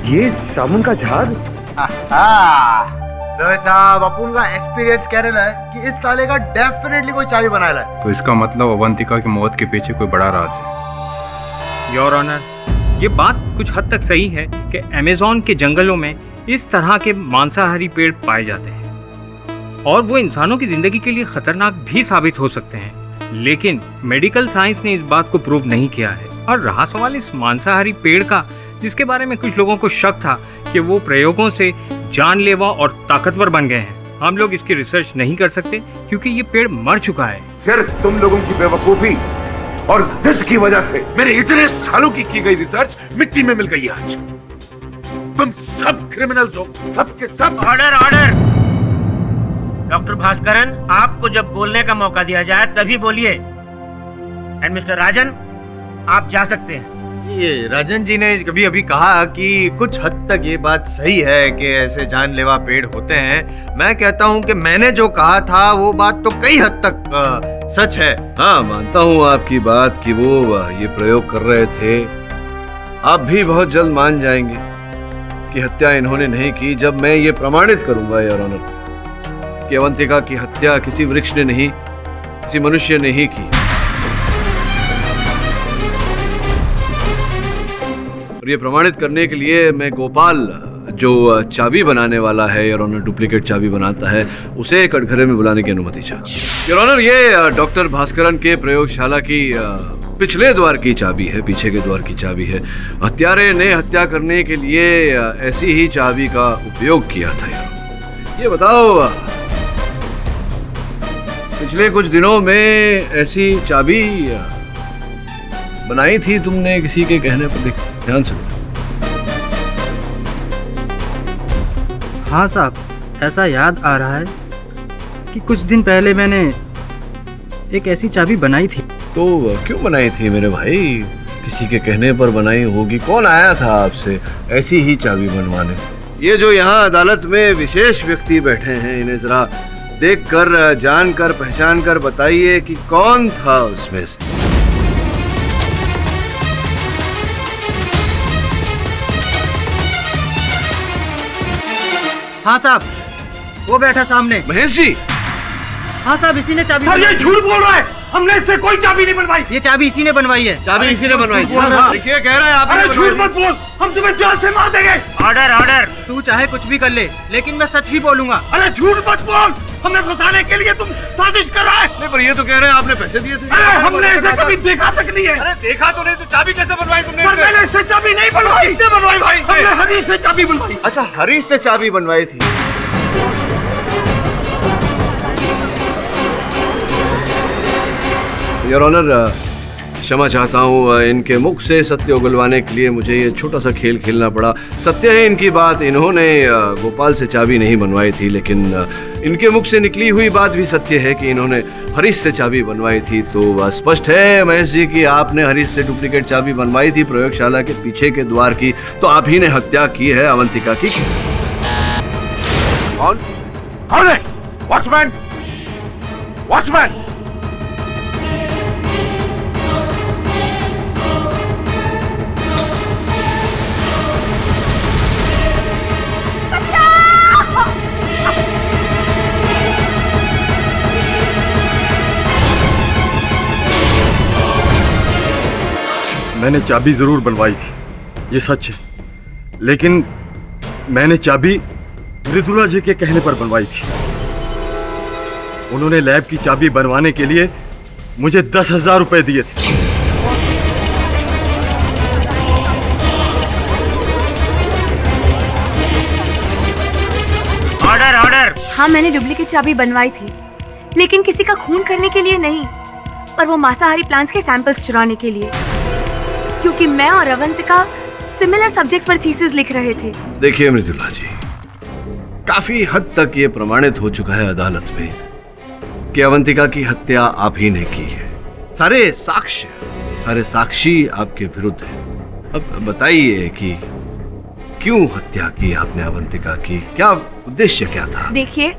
ये साबुन का झाड़। दवे साहब, अपन का एक्सपीरियंस कह रहा है कि इस ताले का डेफिनेटली कोई चाबी बना है। तो इसका मतलब अवंतिका की मौत के पीछे कोई बड़ा राज है। योर ऑनर, ये बात कुछ हद तक सही है कि अमेज़न के जंगलों में इस तरह के मांसाहारी पेड़ पाए जाते हैं और वो इंसानों की जिंदगी के लिए खतरनाक भी साबित हो सकते हैं, लेकिन मेडिकल साइंस ने इस बात को प्रूव नहीं किया है। और रहा सवाल इस मांसाहारी पेड़ का, जिसके बारे में कुछ लोगों को शक था कि वो प्रयोगों से जानलेवा और ताकतवर बन गए हैं, हम लोग इसकी रिसर्च नहीं कर सकते क्योंकि ये पेड़ मर चुका है। सिर्फ तुम लोगों की बेवकूफी और जिद की वजह से मेरे इतने सालों की गई रिसर्च मिट्टी में मिल गई आज। तुम सब क्रिमिनल्स हो, सबके सब। Order order. डॉक्टर भास्करन, आपको जब बोलने का मौका दिया जाए तभी बोलिए। एंड मिस्टर राजन, आप जा सकते हैं। ये राजन जी ने कभी अभी कहा कि कुछ हद तक ये बात सही है कि ऐसे जानलेवा पेड़ होते हैं। मैं कहता हूँ कि मैंने जो कहा था वो बात तो कई हद तक सच है। हाँ, मानता हूँ आपकी बात कि वो ये प्रयोग कर रहे थे। आप भी बहुत जल्द मान जाएंगे। की हत्या इन्होंने नहीं की जब मैं ये प्रमाणित करूंगा योर ऑनर कि अवंतिका की हत्या किसी वृक्ष ने नहीं, किसी मनुष्य ने ही की। और ये प्रमाणित करने के लिए मैं गोपाल जो चाबी बनाने वाला है योर ऑनर, डुप्लीकेट चाबी बनाता है, उसे कटघरे में बुलाने की अनुमति चाहता। योर ऑनर, ये डॉक्टर भास्करन के प्रयोगशाला की पिछले द्वार की चाबी है, पीछे के द्वार की चाबी है। हत्यारे ने हत्या करने के लिए ऐसी ही चाबी का उपयोग किया था यार। ये बताओ, पिछले कुछ दिनों में ऐसी चाबी बनाई थी तुमने किसी के कहने पर? ध्यान से। हाँ साहब, ऐसा याद आ रहा है कि कुछ दिन पहले मैंने एक ऐसी चाबी बनाई थी। तो क्यों बनाई थी मेरे भाई? किसी के कहने पर बनाई होगी। कौन आया था आपसे ऐसी ही चाबी बनवाने? ये जो यहाँ अदालत में विशेष व्यक्ति बैठे हैं, इन्हें जरा देखकर, जानकर, पहचान कर बताइए कि कौन था उसमें से। हाँ साहब, वो बैठा सामने। महेश जी? हाँ साहब, इसी ने चाबी। सर ये झूठ बोल रहा है, हमने इससे कोई चाबी नहीं बनवाई। ये चाबी इसी ने बनवाई है। चाबी इसी ने बनवाई थी। देखिए, कह रहा है आप। अरे झूठ मत बोल, हम तुम्हें जान से मार देंगे। Order order. तू चाहे कुछ भी कर ले, लेकिन मैं सच ही बोलूंगा। अरे झूठ मत बोल, हमें फंसाने के लिए तुम साजिश कर रहा है। नहीं, पर ये तो कह रहे हैं आपने पैसे दिए थे। अरे हमने इसे कभी देखा तक नहीं है। अरे देखा तो नहीं, तो चाबी कैसे बनवाई तुमने? सर मैंने इससे चाबी नहीं बनवाई। किसने बनवाई भाई? हमने हरीश से चाबी बनवाई। अच्छा, हरीश से चाबी बनवाई थी। योर ऑनर, क्षमा चाहता हूँ, इनके मुख से सत्य उगलवाने के लिए मुझे ये छोटा सा खेल खेलना पड़ा। सत्य है इनकी बात, इन्होंने गोपाल से चाबी नहीं बनवाई थी, लेकिन इनके मुख से निकली हुई बात भी सत्य है कि इन्होंने हरीश से चाबी बनवाई थी। तो स्पष्ट है महेश जी कि आपने हरीश से डुप्लीकेट चाबी बनवाई थी प्रयोगशाला के पीछे के द्वार की, तो आप ही ने हत्या की है अवंतिका की। कौन? कौन है? वॉचमैन! वॉचमैन! मैंने चाबी जरूर बनवाई थी, ये सच है, लेकिन मैंने चाबी मृदुला जी के कहने पर बनवाई थी। उन्होंने लैब की चाबी बनवाने के लिए मुझे 10,000 रुपए दिए थे। Order order. हाँ, मैंने डुप्लीकेट चाबी बनवाई थी, लेकिन किसी का खून करने के लिए नहीं, पर वो मांसाहारी प्लांट्स के सैंपल्स चुराने के लिए, क्योंकि मैं और अवंतिका सिमिलर सब्जेक्ट पर थीसिस लिख रहे थे। देखिए मृदुला जी, काफी हद तक ये प्रमाणित हो चुका है अदालत में कि अवंतिका की हत्या आप ही ने की है। सारे साक्षी आपके विरुद्ध हैं। अब बताइए कि क्यों हत्या की आपने अवंतिका की? क्या उद्देश्य क्या था? देखिए,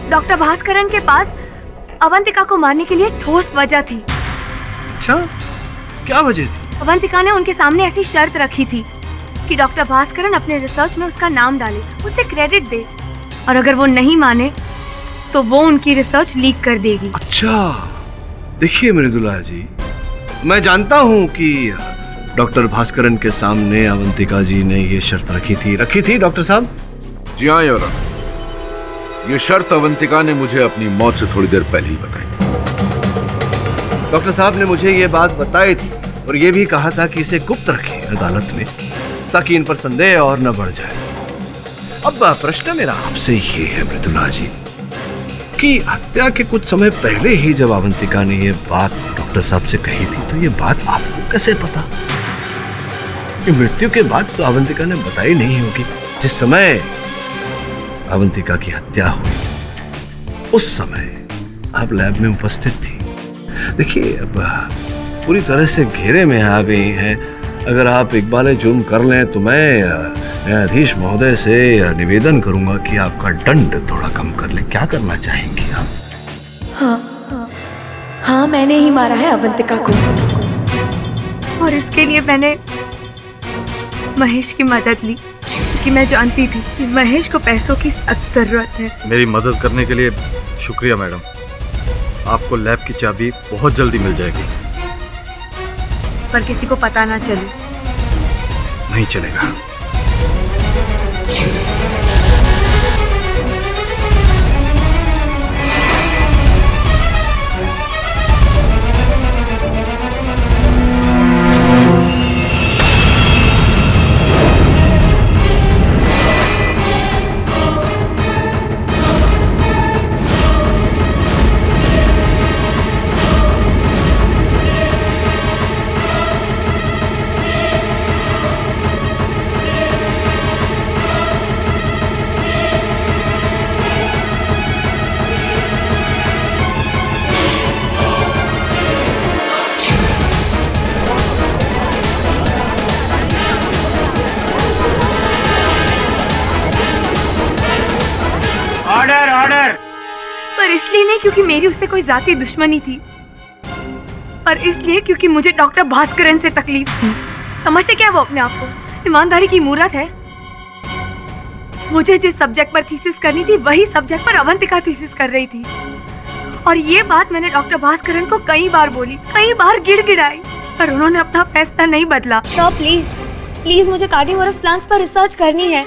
डॉक्टर भास्करन के पास अवंतिका को मारने के लिए ठोस वजह थी। अच्छा, क्या वजह थी? अवंतिका ने उनके सामने ऐसी शर्त रखी थी कि डॉक्टर भास्करन अपने रिसर्च में उसका नाम डाले, उसे क्रेडिट दे, और अगर वो नहीं माने तो वो उनकी रिसर्च लीक कर देगी। अच्छा, देखिए मृदुला जी, मैं जानता हूँ कि डॉक्टर भास्करन के सामने अवंतिका जी ने ये शर्त रखी थी डॉक्टर साहब? जी हाँ योर ऑनर, ये शर्त अवंतिका ने मुझे अपनी मौत से थोड़ी देर पहले ही बताई थी। डॉक्टर साहब ने मुझे ये बात बताई थी और ये भी कहा था कि इसे गुप्त रखें अदालत में, ताकि इन पर संदेह और न बढ़ जाए। अब प्रश्न मेरा आपसे ये है मृदुला जी कि हत्या के कुछ समय पहले ही जब अवंतिका ने ये बात डॉक्टर साहब से कही थी, तो ये बात आपको कैसे पता? कि मृत्यु के बाद तो अवंतिका ने बताई नहीं होगी। जिस समय अवंतिका की हत्या हुई उस समय आप लैब में उपस्थित थी। देखिए, अब पूरी तरह से घेरे में आ गई हैं। अगर आप इकबाल जुर्म कर लें तो मैं न्यायाधीश महोदय से निवेदन करूंगा कि आपका दंड थोड़ा कम कर ले। क्या करना चाहेंगी आप? हाँ, मैंने ही मारा है अवंतिका को, और इसके लिए मैंने महेश की मदद ली। क्योंकि मैं जानती थी कि महेश को पैसों की सख्त जरूरत है। मेरी मदद करने के लिए शुक्रिया मैडम। आपको लैब की चाबी बहुत जल्दी मिल जाएगी। पर किसी को पता ना चले। नहीं चलेगा। Order order. पर इसलिए नहीं क्योंकि मेरी उससे कोई जाती दुश्मनी थी, पर इसलिए क्योंकि मुझे डॉक्टर भास्करन से तकलीफ थी। समझते क्या वो अपने आप को? ईमानदारी की मूरत है। मुझे जिस सब्जेक्ट पर थीसिस करनी थी वही सब्जेक्ट पर अवंतिका थीसिस कर रही थी। और ये बात मैंने डॉक्टर भास्करन को कई बार बोली, कई बार गिड़गिड़ाई, पर उन्होंने अपना फैसला नहीं बदला। तो प्लीज मुझे कार्निवोरस प्लांट्स पर रिसर्च करनी है।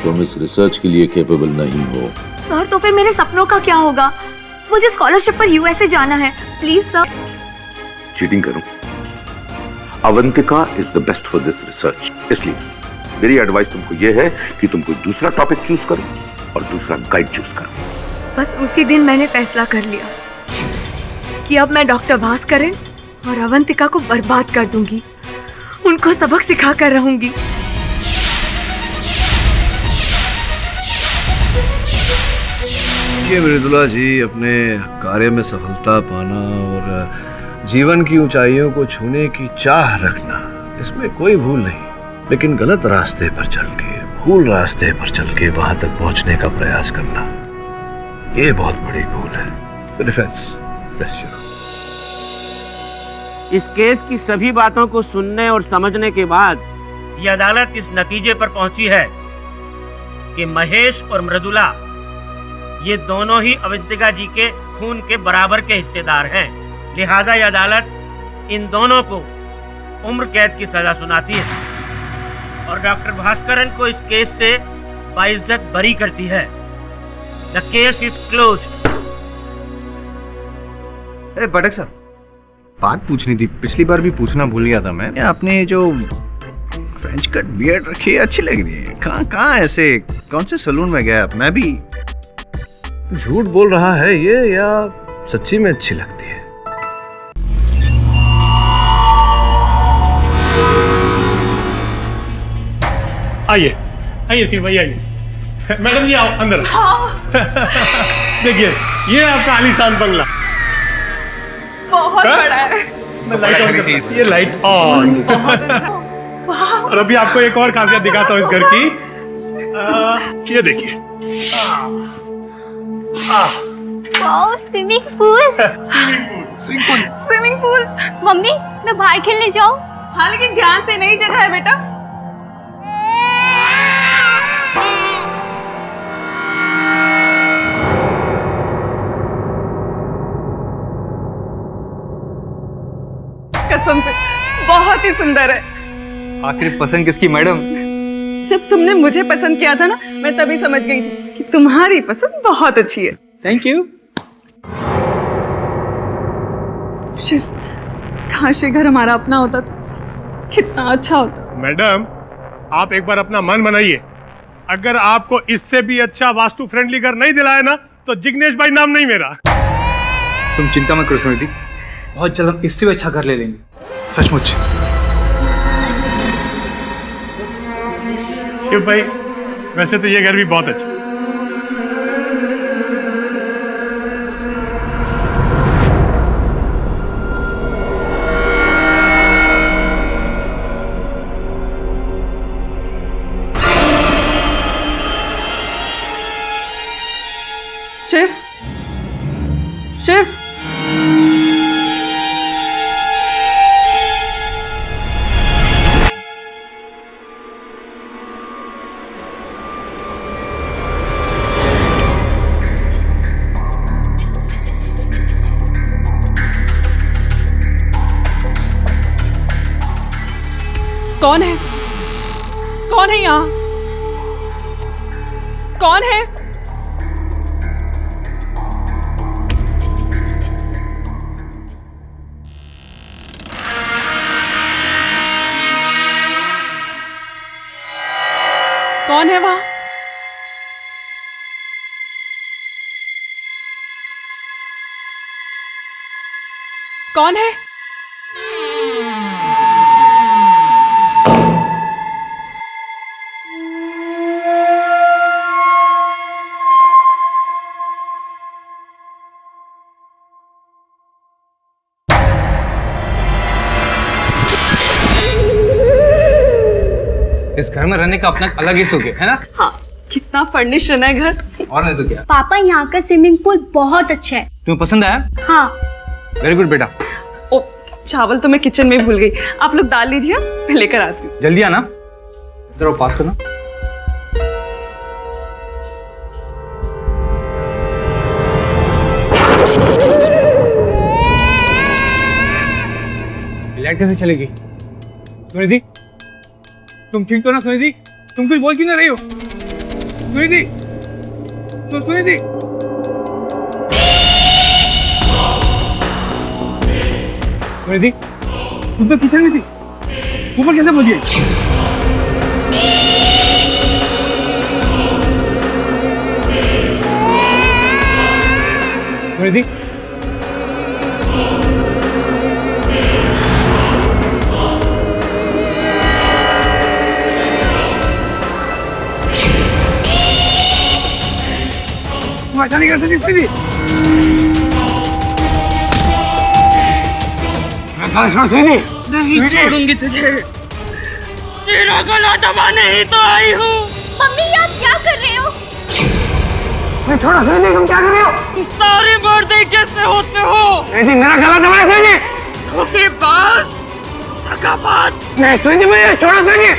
तुम इस रिसर्च के लिए कैपेबल नहीं हो। सर तो फिर मेरे सपनों का क्या होगा? मुझे स्कॉलरशिप पर यूएसए जाना है। Please sir. चीटिंग करूं? Avantika is the best for this research. इसलिए मेरी एडवाइस तुमको यह है कि तुम कोई दूसरा टॉपिक चूज करो और दूसरा गाइड चूज करो। बस उसी दिन मैंने फैसला कर लिया कि अब मैं डॉक्टर भास्करन और अवंतिका को बर्बाद कर दूंगी, उनको सबक सिखा कर रहूंगी। मृदुला जी, अपने कार्य में सफलता पाना और जीवन की ऊंचाइयों को छूने की चाह रखना, इसमें कोई भूल नहीं। लेकिन गलत रास्ते पर चल के, भूल रास्ते पर चल के वहां तक पहुंचने का प्रयास करना, ये बहुत बड़ी भूल है। डिफेंस, इस केस की सभी बातों को सुनने और समझने के बाद ये अदालत इस नतीजे पर पहुंची है कि महेश और मृदुला ये दोनों ही अवंतिका जी के खून के बराबर के हिस्सेदार हैं। लिहाजा ये अदालत इन दोनों को उम्र कैद की सजा सुनाती है और डॉक्टर भास्करन को इस केस से बाइज्जत बरी करती है। The case is closed. अरे बटक साहब, बात पूछनी थी, पिछली बार भी पूछना भूल गया था मैं। आपने जो फ्रेंच कट बियर्ड रखी है अच्छी लग रही है। कहाँ ऐसे कौन से सलून में गया आप? मैं भी झूठ बोल रहा है ये या सच्ची में अच्छी लगती है? आइए आइए सी भाई, आइए। मैडम जी आओ अंदर। देखिए ये आपका आलीशान बंगला। बहुत बड़ा है। मैं लाइट ऑन करता हूं। ये लाइट ऑन। और अभी आपको एक और खासियत दिखाता हूँ इस घर की। ये देखिए। Wow, swimming pool. मम्मी मैं बाहर खेलने जाऊं? हाँ लेकिन ध्यान से, नई जगह है बेटा। कसम से बहुत ही सुंदर है। आखिर पसंद किसकी मैडम? जब तुमने मुझे पसंद किया था ना, मैं तभी समझ गई थी कि तुम्हारी पसंद बहुत अच्छी है। Thank you. शिव, काश ये घर हमारा अपना होता तो कितना अच्छा होता। मैडम आप एक बार अपना मन बनाइए, अगर आपको इससे भी अच्छा वास्तु फ्रेंडली घर नहीं दिलाया ना तो जिग्नेश भाई नाम नहीं मेरा। तुम चिंता मत करो सुनिधि, बहुत जल्द हम इससे भी अच्छा घर ले लेंगे। सचमुच। शिव भाई वैसे तो ये घर भी बहुत अच्छा। शिव, शिव, कौन है? कौन है यहाँ? कौन है? कौन है वहां? कौन है? इस घर में रहने का अपना अलग ही सुख है ना? हाँ, कितना फर्निशन है घर। और नहीं तो क्या। पापा यहाँ का स्विमिंग पूल बहुत अच्छा है। तुम्हें पसंद आया? हाँ। वेरी गुड बेटा। ओ, चावल तो मैं किचन में भूल गई, आप लोग डाल लीजिए, मैं लेकर आती हूँ। जल्दी आना, इधर पास करना। लाइट कैसे चलेगी? सुनिधि, तुम ठीक तो ना? सुनिधि, तुम कुछ बोल क्यों ना रही हो? सुनिधि, सुनिधि, सुनिधि, तुम तो किचन में थी, ऊपर कैसे पहुंची? सुनिधि, अच्छा नहीं कर सकती थी। नहीं छोड़ूंगी तुझे, तेरा गला दबाने ही तो आई हूँ। मम्मी आप क्या कर रहे हो? छोड़ो सुनिधि, तुम क्या कर रहे हो? सारे मर्द एक जैसे होते हो। मेरा गला दबाया सुनिधि। धोखेबाज, धोखेबाज। नहीं सुनिधि, मुझे छोड़ो सुनिधि।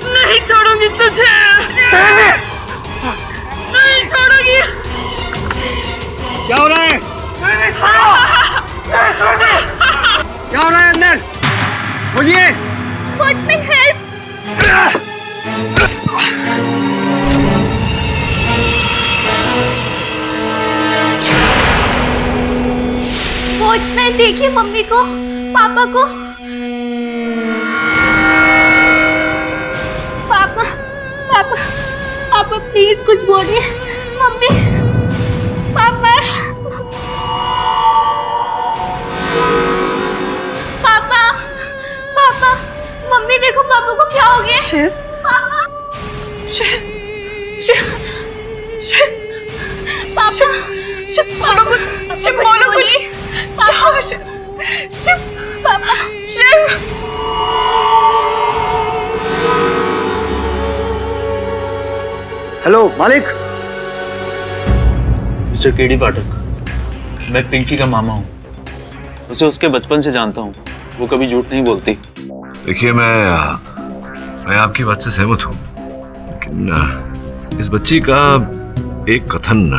नहीं छोड़ूंगी तुझे, नहीं छोड़ूंगी। क्या हो रहा है? क्या हो रहा है अंदर? बोलिए। Watchman help. वॉचमैन देखिए मम्मी को, पापा को। पापा, पापा, पापा प्लीज कुछ बोलिए। मम्मी, पापा, पापा, पापा, मम्मी देखो पापा को क्या हो गया? शिव, पापा, शिव, शिव, शिव, पापा, शिव बोलो कुछ, शिव बोलो कुछ। पापा, शिव, शिव, पापा, शिव। हेलो मालिक। मिस्टर केडी पाठक, मैं पिंकी का मामा हूँ। उसे उसके बचपन से जानता हूँ, वो कभी झूठ नहीं बोलती। देखिए मैं आपकी बात से सहमत हूँ, लेकिन इस बच्ची का एक कथन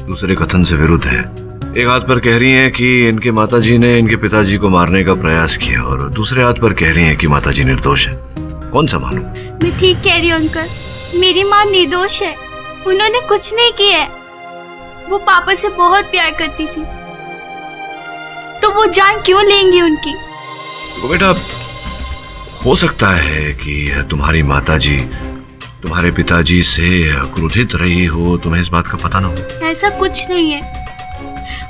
दूसरे कथन से विरुद्ध है। एक हाथ पर कह रही हैं कि इनके माताजी ने इनके पिताजी को मारने का प्रयास किया और दूसरे हाथ पर कह रही हैं कि माताजी निर्दोष है। कौन सा मानूं? मैं ठीक कह रही हूँ अंकल, मेरी माँ निर्दोष है, उन्होंने कुछ नहीं किया है। वो पापा से बहुत प्यार करती थी, तो वो जान क्यों लेंगी उनकी? तो बेटा, हो सकता है कि तुम्हारी माताजी तुम्हारे पिताजी से क्रोधित रही हो, तुम्हें इस बात का पता ना हो। ऐसा कुछ नहीं है।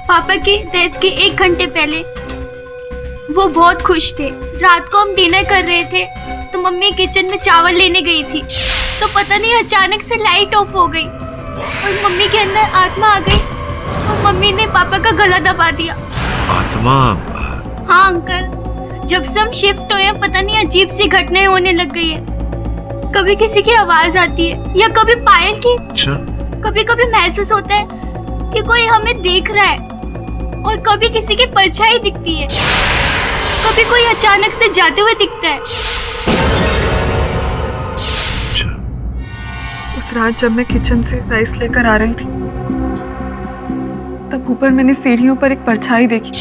पापा की डेथ के 1 घंटे पहले वो बहुत खुश थे। रात को हम डिनर कर रहे थे तो मम्मी किचन में चावल लेने गई थी, तो पता नहीं अचानक से लाइट ऑफ हो गई और मम्मी के अंदर आत्मा आ गई और मम्मी ने पापा का गला दबा दिया। आत्मा? हाँ अंकल, जब से हम शिफ्ट हुए पता नहीं अजीब सी घटनाएं होने लग गई है। कभी किसी की आवाज आती है या कभी पायल की। अच्छा। कभी कभी महसूस होता है कि कोई हमें देख रहा है और कभी किसी की परछाई दिखती है, कभी कोई अचानक से जाते हुए दिखता है। उस रात जब मैं किचन से राइस लेकर आ रही थी, तब ऊपर मैंने सीढ़ियों पर एक परछाई देखी।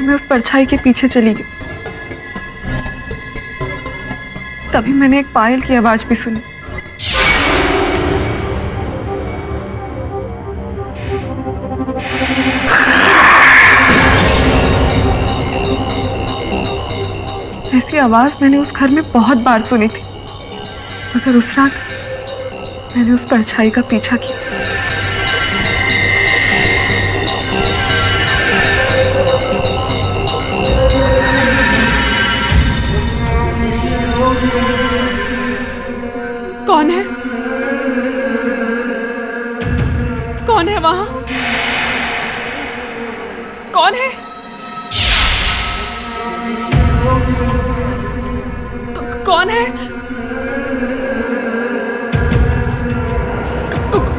मैं उस परछाई के पीछे चली गई। तभी मैंने एक पायल की आवाज भी सुनी। ऐसी आवाज मैंने उस घर में बहुत बार सुनी थी, मगर उस रात मैंने उस परछाई का पीछा किया। कौन है? कौन है वहां? कौन है? कौन है?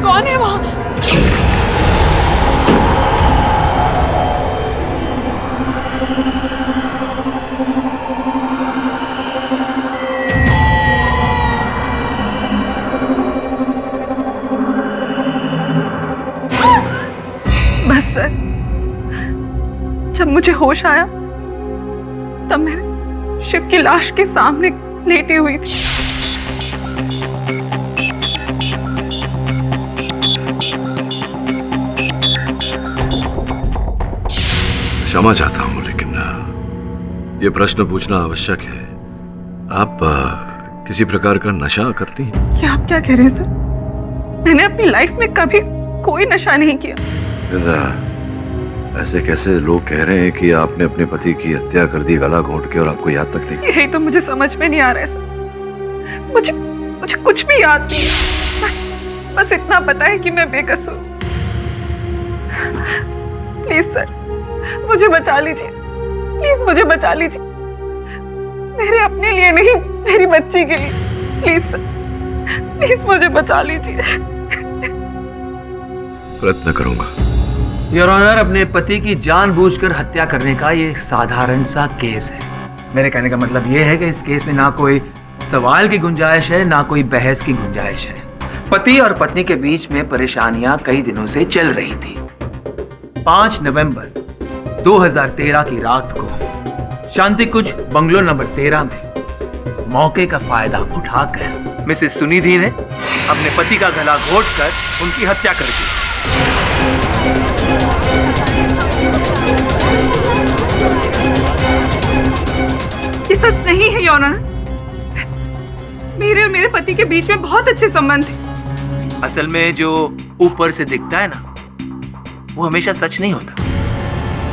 कौन है वहां? बस सर, जब मुझे होश आया तब मैं शिव की लाश के सामने लेटी हुई थी। क्षमा चाहता हूं, लेकिन ये प्रश्न पूछना आवश्यक है। आप किसी प्रकार का नशा करती हैं? क्या आप क्या कह रहे हैं सर? मैंने अपनी लाइफ में कभी कोई नशा नहीं किया। ऐसे कैसे लोग कह रहे हैं कि आपने अपने पति की हत्या कर दी गला घोंट के, और आपको याद तक नहीं? यही तो मुझे समझ में नहीं आ रहा है सर। मुझे कुछ भी याद नहीं है। बस इतना पता है कि मैं बेकसूर। प्लीज सर, मुझे बचा लीजिए। प्लीज मुझे बचा लीजिए। मेरे अपने लिए नहीं, मेरी बच्ची के लिए। प्लीज सर, प्लीज मुझे बचा लीजिए। प्रयत्न करूंगा। योर ऑनर, अपने पति की जानबूझकर हत्या करने का ये साधारण सा केस है। मेरे कहने का मतलब ये है कि इस केस में ना कोई सवाल की गुंजाइश है, ना कोई बहस की गुंजाइश है। पति और पत्नी के बीच में परेशानियां कई दिनों से चल रही थी। 5 नवंबर 2013 की रात को शांति कुंज बंगलो नंबर 13 में मौके का फायदा उठाकर मिसेस सुनिधि ने अपने पति का गला घोंटकर उनकी हत्या कर दी। ये सच नहीं है योर ऑनर। मेरे और मेरे पति के बीच में बहुत अच्छे संबंध थे। असल में जो ऊपर से दिखता है ना, वो हमेशा सच नहीं होता।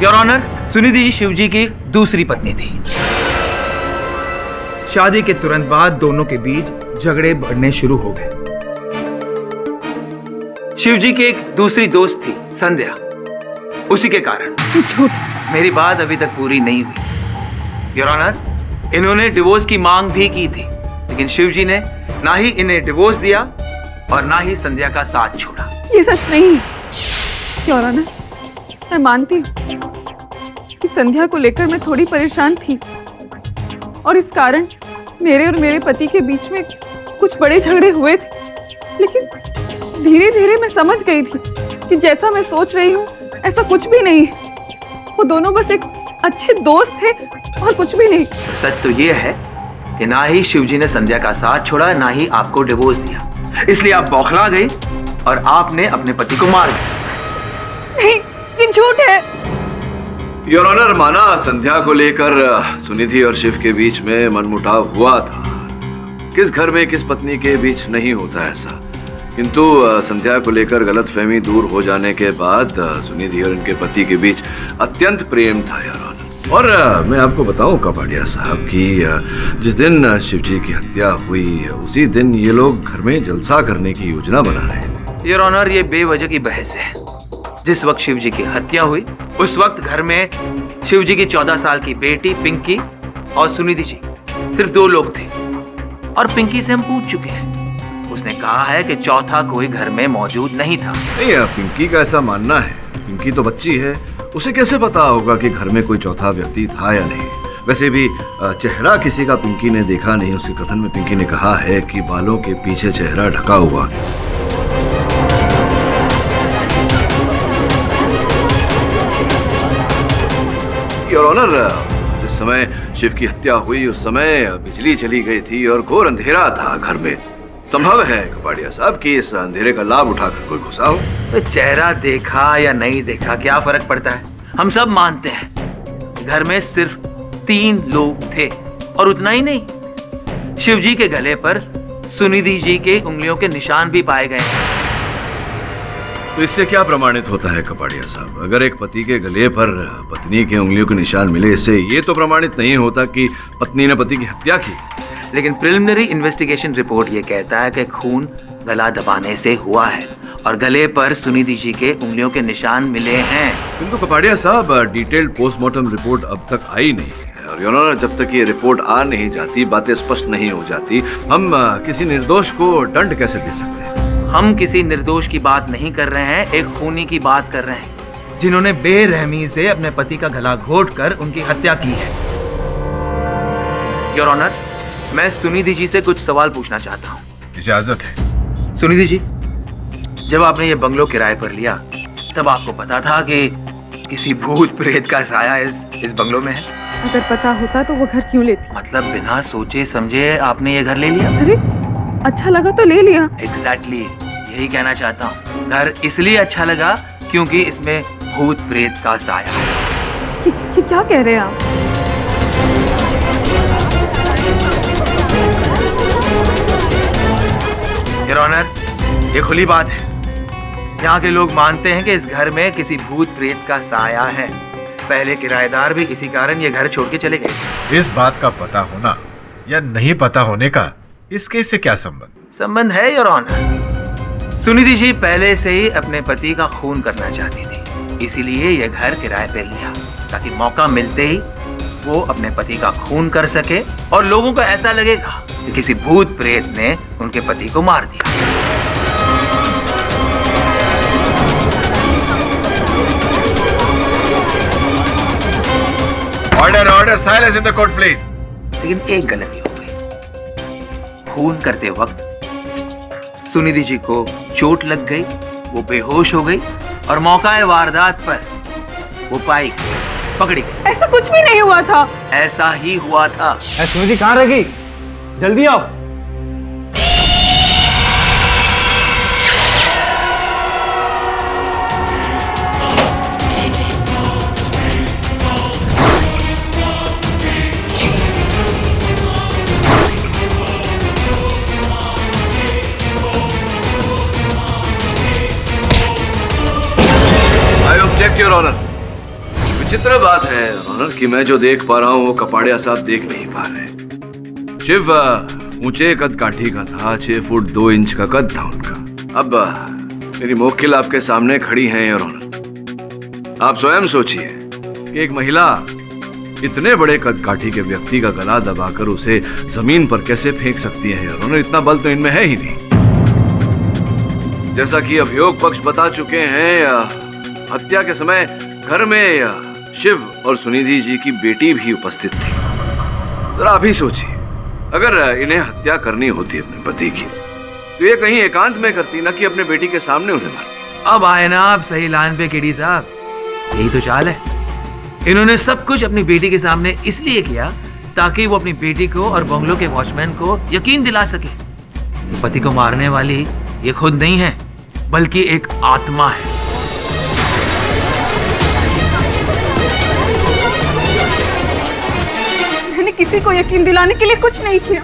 योर ऑनर, सुनिधि शिवजी की दूसरी पत्नी थी। शादी के तुरंत बाद दोनों के बीच झगड़े बढ़ने शुरू हो गए। शिवजी की एक दूसरी दोस्त थी संध्या, उसी के कारण। मेरी बात अभी तक पूरी नहीं हुई। योर ऑनर, इन्होंने डिवोर्स की मांग भी की थी, लेकिन शिवजी ने ना ही इन्हें डिवोर्स दिया और ना ही संध्या का साथ छोड़ा। ये सच नहीं है योर ऑनर। मैं मानती हूँ कि संध्या को लेकर मैं थोड़ी परेशान थी, और इस कारण मेरे और मेरे पति के बीच में कुछ बड़े झगड़े हुए थे। लेकिन धीरे धीरे मैं समझ गई थी कि जैसा मैं सोच रही हूँ ऐसा कुछ भी नहीं है। वो दोनों बस एक अच्छे दोस्त थे और कुछ भी नहीं। सच तो ये है कि ना ही शिवजी ने संध्या का साथ छोड़ा, ना ही आपको डिवोर्स दिया। इसलिए आप बौखला गई और आपने अपने पति को मार दिया। नहीं, ये झूठ है। योर ऑनर, माना संध्या को लेकर सुनिधि और शिव के बीच में मनमुटाव हुआ था। किस घर में किस पत्नी के बीच नहीं होता ऐसा। किंतु संध्या को लेकर गलतफहमी दूर हो जाने के बाद सुनिधि और इनके पति के बीच अत्यंत प्रेम था योर ऑनर। और मैं आपको बताऊं कपाड़िया साहब कि जिस दिन शिवजी की हत्या हुई उसी दिन ये लोग घर में जलसा करने की योजना बना रहे हैं। योर ऑनर, ये बेवजह की बहस है। जिस वक्त शिवजी की हत्या हुई उस वक्त घर में शिवजी की 14 साल की बेटी पिंकी और सुनिधि जी सिर्फ 2 लोग थे, और पिंकी से हम पूछ चुके हैं। उसने कहा है कि चौथा कोई घर में मौजूद नहीं था। नहीं, पिंकी का ऐसा मानना है। पिंकी तो बच्ची है, उसे कैसे पता होगा कि घर में कोई चौथा व्यक्ति था या नहीं। वैसे भी चेहरा किसी का पिंकी ने देखा नहीं। उसके कथन में पिंकी ने कहा है कि बालों के पीछे चेहरा ढका हुआ। योर ऑनर, जिस समय शिव की हत्या हुई उस समय बिजली चली गई थी और घोर अंधेरा था घर में। संभव है कपाड़िया साहब कि इस अंधेरे का लाभ उठाकर कोई घुसा हो। तो चेहरा देखा या नहीं देखा क्या फर्क पड़ता है? हम सब मानते हैं घर में सिर्फ 3 लोग थे, और उतना ही नहीं, शिवजी के गले पर सुनिधि जी के उंगलियों के निशान भी पाए गए हैं। तो इससे क्या प्रमाणित होता है कपाड़िया साहब? अगर एक पति के गले पर पत्नी के उंगलियों के निशान मिले, इससे ये तो प्रमाणित नहीं होता कि पत्नी ने पति की हत्या की। लेकिन प्रिलिमिनरी इन्वेस्टिगेशन रिपोर्ट ये कहता है कि खून गला दबाने से हुआ है और गले पर सुनिधि जी के उंगलियों के निशान मिले हैं। किंतु कपाड़िया साहब, डिटेल्ड पोस्टमार्टम रिपोर्ट अब तक आई नहीं है, और योर ऑनर, जब तक ये रिपोर्ट आ नहीं जाती, बातें स्पष्ट नहीं हो जाती, हम किसी निर्दोष को दंड कैसे दे सकते हैं? हम किसी निर्दोष की बात नहीं कर रहे हैं, एक खूनी की बात कर रहे हैं जिन्होंने बेरहमी से अपने पति का गला घोंटकर उनकी हत्या की है। योर ऑनर, मैं सुनिधि जी से कुछ सवाल पूछना चाहता हूँ। इजाजत है। सुनिधि जी, जब आपने ये बंगलो किराए पर लिया तब आपको पता था कि किसी भूत प्रेत का साया इस बंगलो में है? अगर पता होता तो वो घर क्यों लेती? मतलब बिना सोचे समझे आपने ये घर ले लिया? अरे अच्छा लगा तो ले लिया। एग्जैक्टली, यही कहना चाहता हूँ। घर इसलिए अच्छा लगा क्योंकि इसमें भूत प्रेत का साया है। ये क्या कह रहे हैं आप? योर ऑनर, ये खुली बात है। यहाँ के लोग मानते हैं कि इस घर में किसी भूत प्रेत का साया है। पहले किराएदार भी इसी कारण ये घर छोड़ के चले गए। इस बात का पता होना या नहीं पता होने का इस केस से क्या संबंध? संबंध है योर ऑनर। सुनिधि जी पहले से ही अपने पति का खून करना चाहती थी, इसीलिए ये घर किराए पे लिया ताकि मौका मिलते ही वो अपने पति का खून कर सके और लोगों को ऐसा लगेगा कि किसी भूत प्रेत ने उनके पति को मार दिया। Order order, silence in the court please. लेकिन एक गलती हो गई। खून करते वक्त सुनिधि जी को चोट लग गई, वो बेहोश हो गई और मौका वारदात पर वो पाई पकड़ी गई। ऐसा कुछ भी नहीं हुआ था। ऐसा ही हुआ था। सुनिधि कहाँ रह गई? जल्दी आओ। योर ऑनर, विचित्र बात है ऑनर कि मैं जो देख पा रहा हूँ वो कपाड़िया साहब देख नहीं पा रहे। शिव ऊंचे कद काठी का था, 6 फुट 2 इंच का कद था उनका। अब मेरी मोक्किल आपके सामने खड़ी हैं योर ऑनर। आप स्वयं सोचिए कि एक महिला इतने बड़े कद काठी के व्यक्ति का गला दबाकर उसे जमीन पर कैसे फेंक सकती है योर ऑनर? इतना बल तो इनमें है ही नहीं। जैसा कि अभियोग पक्ष बता चुके हैं, हत्या के समय घर में शिव और सुनिधि जी की बेटी भी उपस्थित थी। जरा अभी सोचिए, अगर इन्हें हत्या करनी होती अपने पति की तो ये कहीं एकांत में करती, ना कि अपने बेटी के सामने उन्हें मार। अब आए ना आप सही लाइन पे केडी साहब। यही तो चाल है। इन्होंने सब कुछ अपनी बेटी के सामने इसलिए किया ताकि वो अपनी बेटी को और बंगलो के वॉचमैन को यकीन दिला सके पति को मारने वाली ये खुद नहीं है बल्कि एक आत्मा है। मैंने किसी को यकीन दिलाने के लिए कुछ नहीं किया।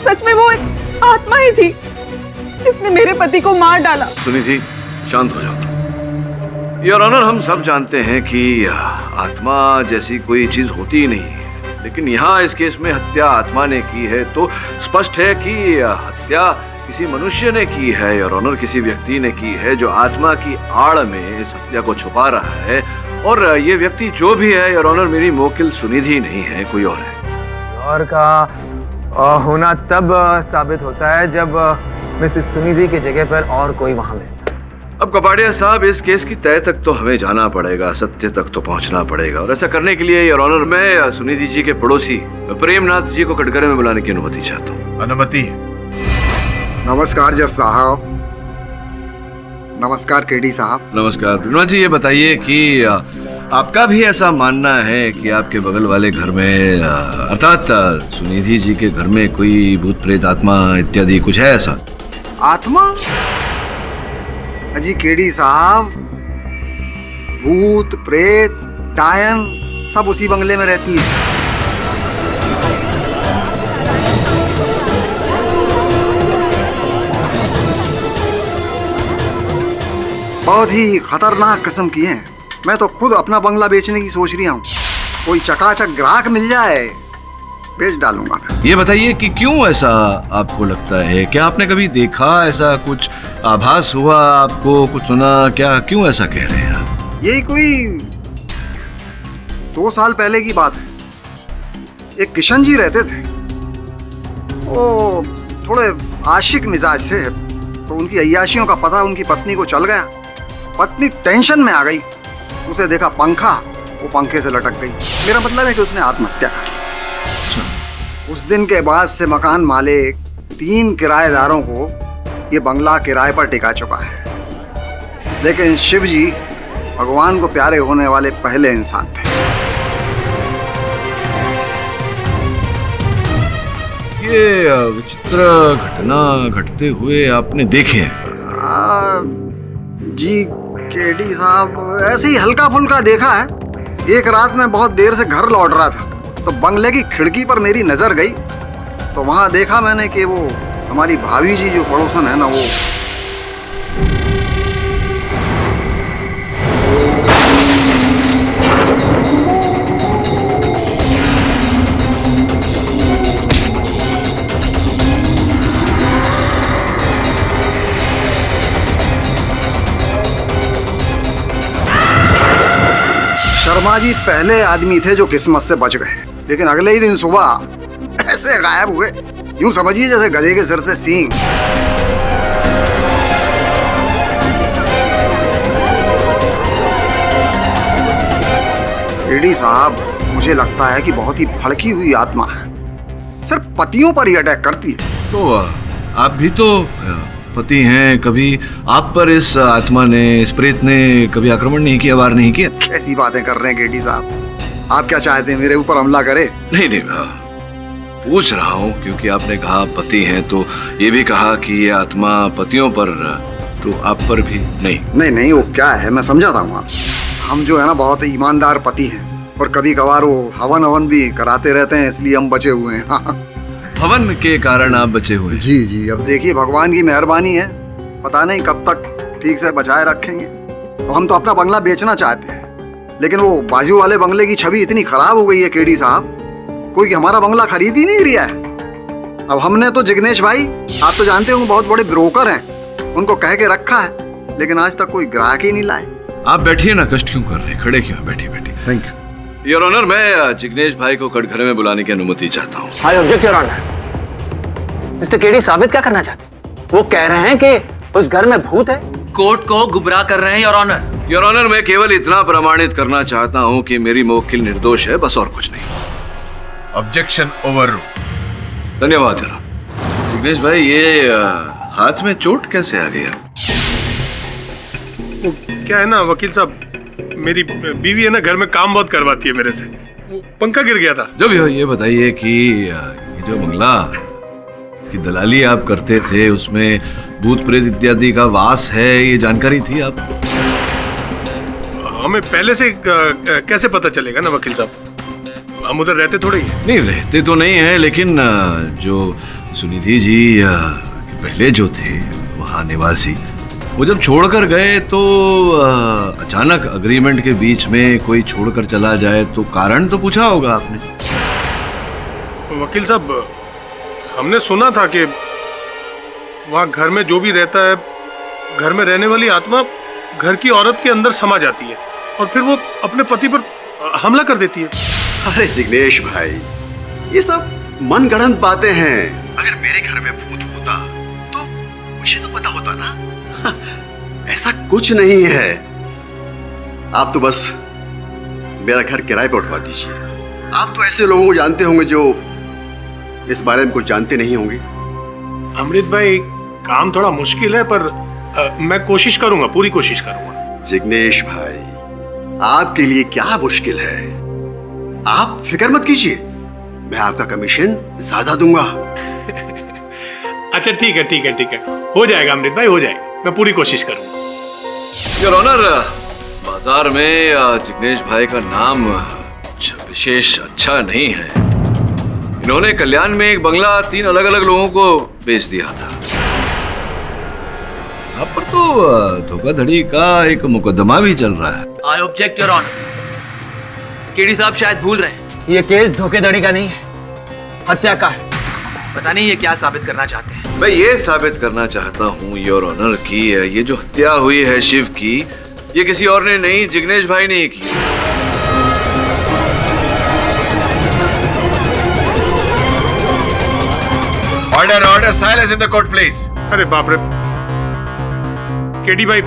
सच में वो एक आत्मा ही थी जिसने मेरे पति को मार डाला। सुनिधि, शांत हो जाओ। योर ऑनर, हम सब जानते हैं कि आत्मा जैसी कोई चीज होती ही नहीं है, लेकिन यहाँ इस केस में हत्या आत्मा ने की है तो स्पष्ट है कि हत्या किसी मनुष्य ने की है योर ऑनर, किसी व्यक्ति ने की है जो आत्मा की आड़ में इस हत्या को छुपा रहा है। और ये व्यक्ति जो भी है योर ऑनर, मेरी मोक्किल सुनिधि नहीं है, कोई और है। और का होना तब साबित होता है जब मिसेस सुनिधि की जगह पर और कोई वहां मिलता। अब कपाड़िया साहब, इस केस की तह तक तो हमें जाना पड़ेगा, सत्य तक तो पहुंचना पड़ेगा, और ऐसा करने के लिए योर ऑनर मैं सुनिधि जी के पड़ोसी प्रेमनाथ जी को कटघरे में बुलाने की अनुमति चाहता हूँ। अनुमति? नमस्कार जज साहब। नमस्कार केडी साहब। नमस्कार प्रेमनाथ जी। ये बताइए कि आपका भी ऐसा मानना है कि आपके बगल वाले घर में अर्थात सुनिधि जी के घर में कोई भूत प्रेत आत्मा इत्यादि कुछ है ऐसा? आत्मा? अजी केडी साहब, भूत प्रेत डायन सब उसी बंगले में रहती है। बहुत ही खतरनाक किस्म की हैं। मैं तो खुद अपना बंगला बेचने की सोच रही हूँ। कोई चकाचक ग्राहक मिल जाए बेच डालूंगा। ये बताइए कि क्यों ऐसा आपको लगता है? क्या आपने कभी देखा, ऐसा कुछ आभास हुआ आपको, कुछ सुना क्या? क्यों ऐसा कह रहे हैं आप? यही कोई 2 साल पहले की बात है। एक किशन जी रहते थे, वो थोड़े आशिक मिजाज थे, तो उनकी अय्याशियों का पता उनकी पत्नी को चल गया। पत्नी टेंशन में आ गई, उसे देखा पंखा, वो पंखे से लटक गई। मेरा मतलब है कि उसने आत्महत्या कर ली। उस दिन के बाद से मकान मालिक 3 किराएदारों को ये बंगला किराए पर टिका चुका है। लेकिन शिव जी भगवान को प्यारे होने वाले पहले इंसान थे। ये विचित्र घटना घटते हुए आपने देखे हैं? जी केडी साहब, ऐसे ही हल्का फुल्का देखा है। एक रात में बहुत देर से घर लौट रहा था, तो बंगले की खिड़की पर मेरी नजर गई, तो वहां देखा मैंने कि वो हमारी भाभी जी जो पड़ोसन है ना, वो शर्मा जी पहले आदमी थे जो किस्मत से बच गए, लेकिन अगले ही दिन सुबह ऐसे गायब हुए, यूं समझिए जैसे गधे के सिर से सींग। रेड्डी साहब, मुझे लगता है कि बहुत ही भड़की हुई आत्मा है, सिर्फ पतियों पर ही अटैक करती है। तो आप भी तो पति हैं, कभी आप पर इस आत्मा ने, इस प्रेत ने कभी आक्रमण नहीं किया, वार नहीं किया? कैसी बातें कर रहे हैं केडी साहब, आप क्या चाहते हैं मेरे ऊपर हमला करे? नहीं नहीं, पूछ रहा हूँ क्योंकि आपने कहा पति हैं, तो ये भी कहा कि ये आत्मा पतियों पर, तो आप पर भी नहीं? नहीं नहीं, वो क्या है मैं समझाता हूँ। हम जो है ना बहुत ही ईमानदार पति हैं, और कभी कभार वो हवन भी कराते रहते हैं, इसलिए हम बचे हुए हैं। हवन के कारण आप बचे हुए? जी जी, अब देखिए भगवान की मेहरबानी है, पता नहीं कब तक ठीक से बचाए रखेंगे। तो हम तो अपना बंगला बेचना चाहते हैं, लेकिन वो बाजू वाले बंगले की छवि इतनी खराब हो गई है केडी साहब, कोई हमारा बंगला खरीद ही नहीं रहा है। अब हमने तो जिग्नेश भाई, आप तो जानते हो बहुत बड़े ब्रोकर हैं, उनको कह के रखा है, लेकिन आज तक कोई ग्राहक ही नहीं लाए। आप बैठिए ना, कष्ट क्यों कर रहे हैं, खड़े क्यों? बैठिए बैठिए। थैंक यू योर ऑनर, मैं जिग्नेश भाई को कटघरे में बुलाने की अनुमति चाहता हूँ। I object your honour. Mister KD साबित क्या करना चाहते? वो कह रहे हैं कि उस घर में भूत है। कोर्ट को गुमराह कर रहे हैं योर ऑनर। योर ऑनर, मैं केवल इतना प्रमाणित करना चाहता हूँ कि मेरी मौकिल निर्दोष है, बस और कुछ नहीं। Objection over. धन्यवाद योर ऑनर। जिग्नेश भाई, ये हाथ में चोट कैसे आ गया? क्या है ना वकील साहब, मेरी बीवी है ना घर में काम बहुत करवाती है मेरे से, वो पंखा गिर गया था। जो भी हो, ये बताइए कि ये जो बंगला की दलाली आप करते थे, उसमें भूत प्रेत इत्यादि का वास है, ये जानकारी थी आपको? हमें पहले से कैसे पता चलेगा ना वकील साहब, हम उधर रहते थोड़े ही। नहीं, रहते तो नहीं है, लेकिन जो सुनिधि जी पहले जो थे वहाँ निवासी, वो जब छोड़कर गए तो अचानक अग्रीमेंट के बीच में कोई छोड़कर चला जाए तो कारण तो पूछा होगा आपने? वकील साहब, हमने सुना था कि वहाँ घर में जो भी रहता है, घर में रहने वाली आत्मा घर की औरत के अंदर समा जाती है और फिर वो अपने पति पर हमला कर देती है। अरे जिग्नेश भाई, ये सब मनगढ़ंत बातें हैं। अगर मेरे घर में भूत होता तो मुझे तो पता होता ना। ऐसा कुछ नहीं है। आप तो बस मेरा घर किराए पर उठवा दीजिए। आप तो ऐसे लोगों को जानते होंगे जो इस बारे में कुछ जानते नहीं होंगे। अमृत भाई, काम थोड़ा मुश्किल है, पर मैं कोशिश करूंगा, पूरी कोशिश करूंगा। जिग्नेश भाई, आपके लिए क्या मुश्किल है? आप फिक्र मत कीजिए, मैं आपका कमीशन ज्यादा दूंगा। अच्छा ठीक है ठीक है ठीक है, हो जाएगा अमृत भाई, हो जाएगा, मैं पूरी कोशिश करूंगा। योर ऑनर, बाजार में जिग्नेश भाई का नाम विशेष अच्छा नहीं है। इन्होंने कल्याण में एक बंगला 3 अलग अलग लोगों को बेच दिया था। यहाँ पर तो धोखाधड़ी का एक मुकदमा भी चल रहा है। I object your honour. KD साहब शायद भूल रहे हैं, ये केस धोखेधड़ी का नहीं है, हत्या का है। पता नहीं ये क्या साबित करना चाहते हैं। मैं ये साबित करना चाहता हूँ योर ऑनर की ये जो हत्या हुई है शिव की, ये किसी और ने नहीं, जिग्नेश भाई ने की। Order order, silence in the court please. अरे बाप रे, केडी भाई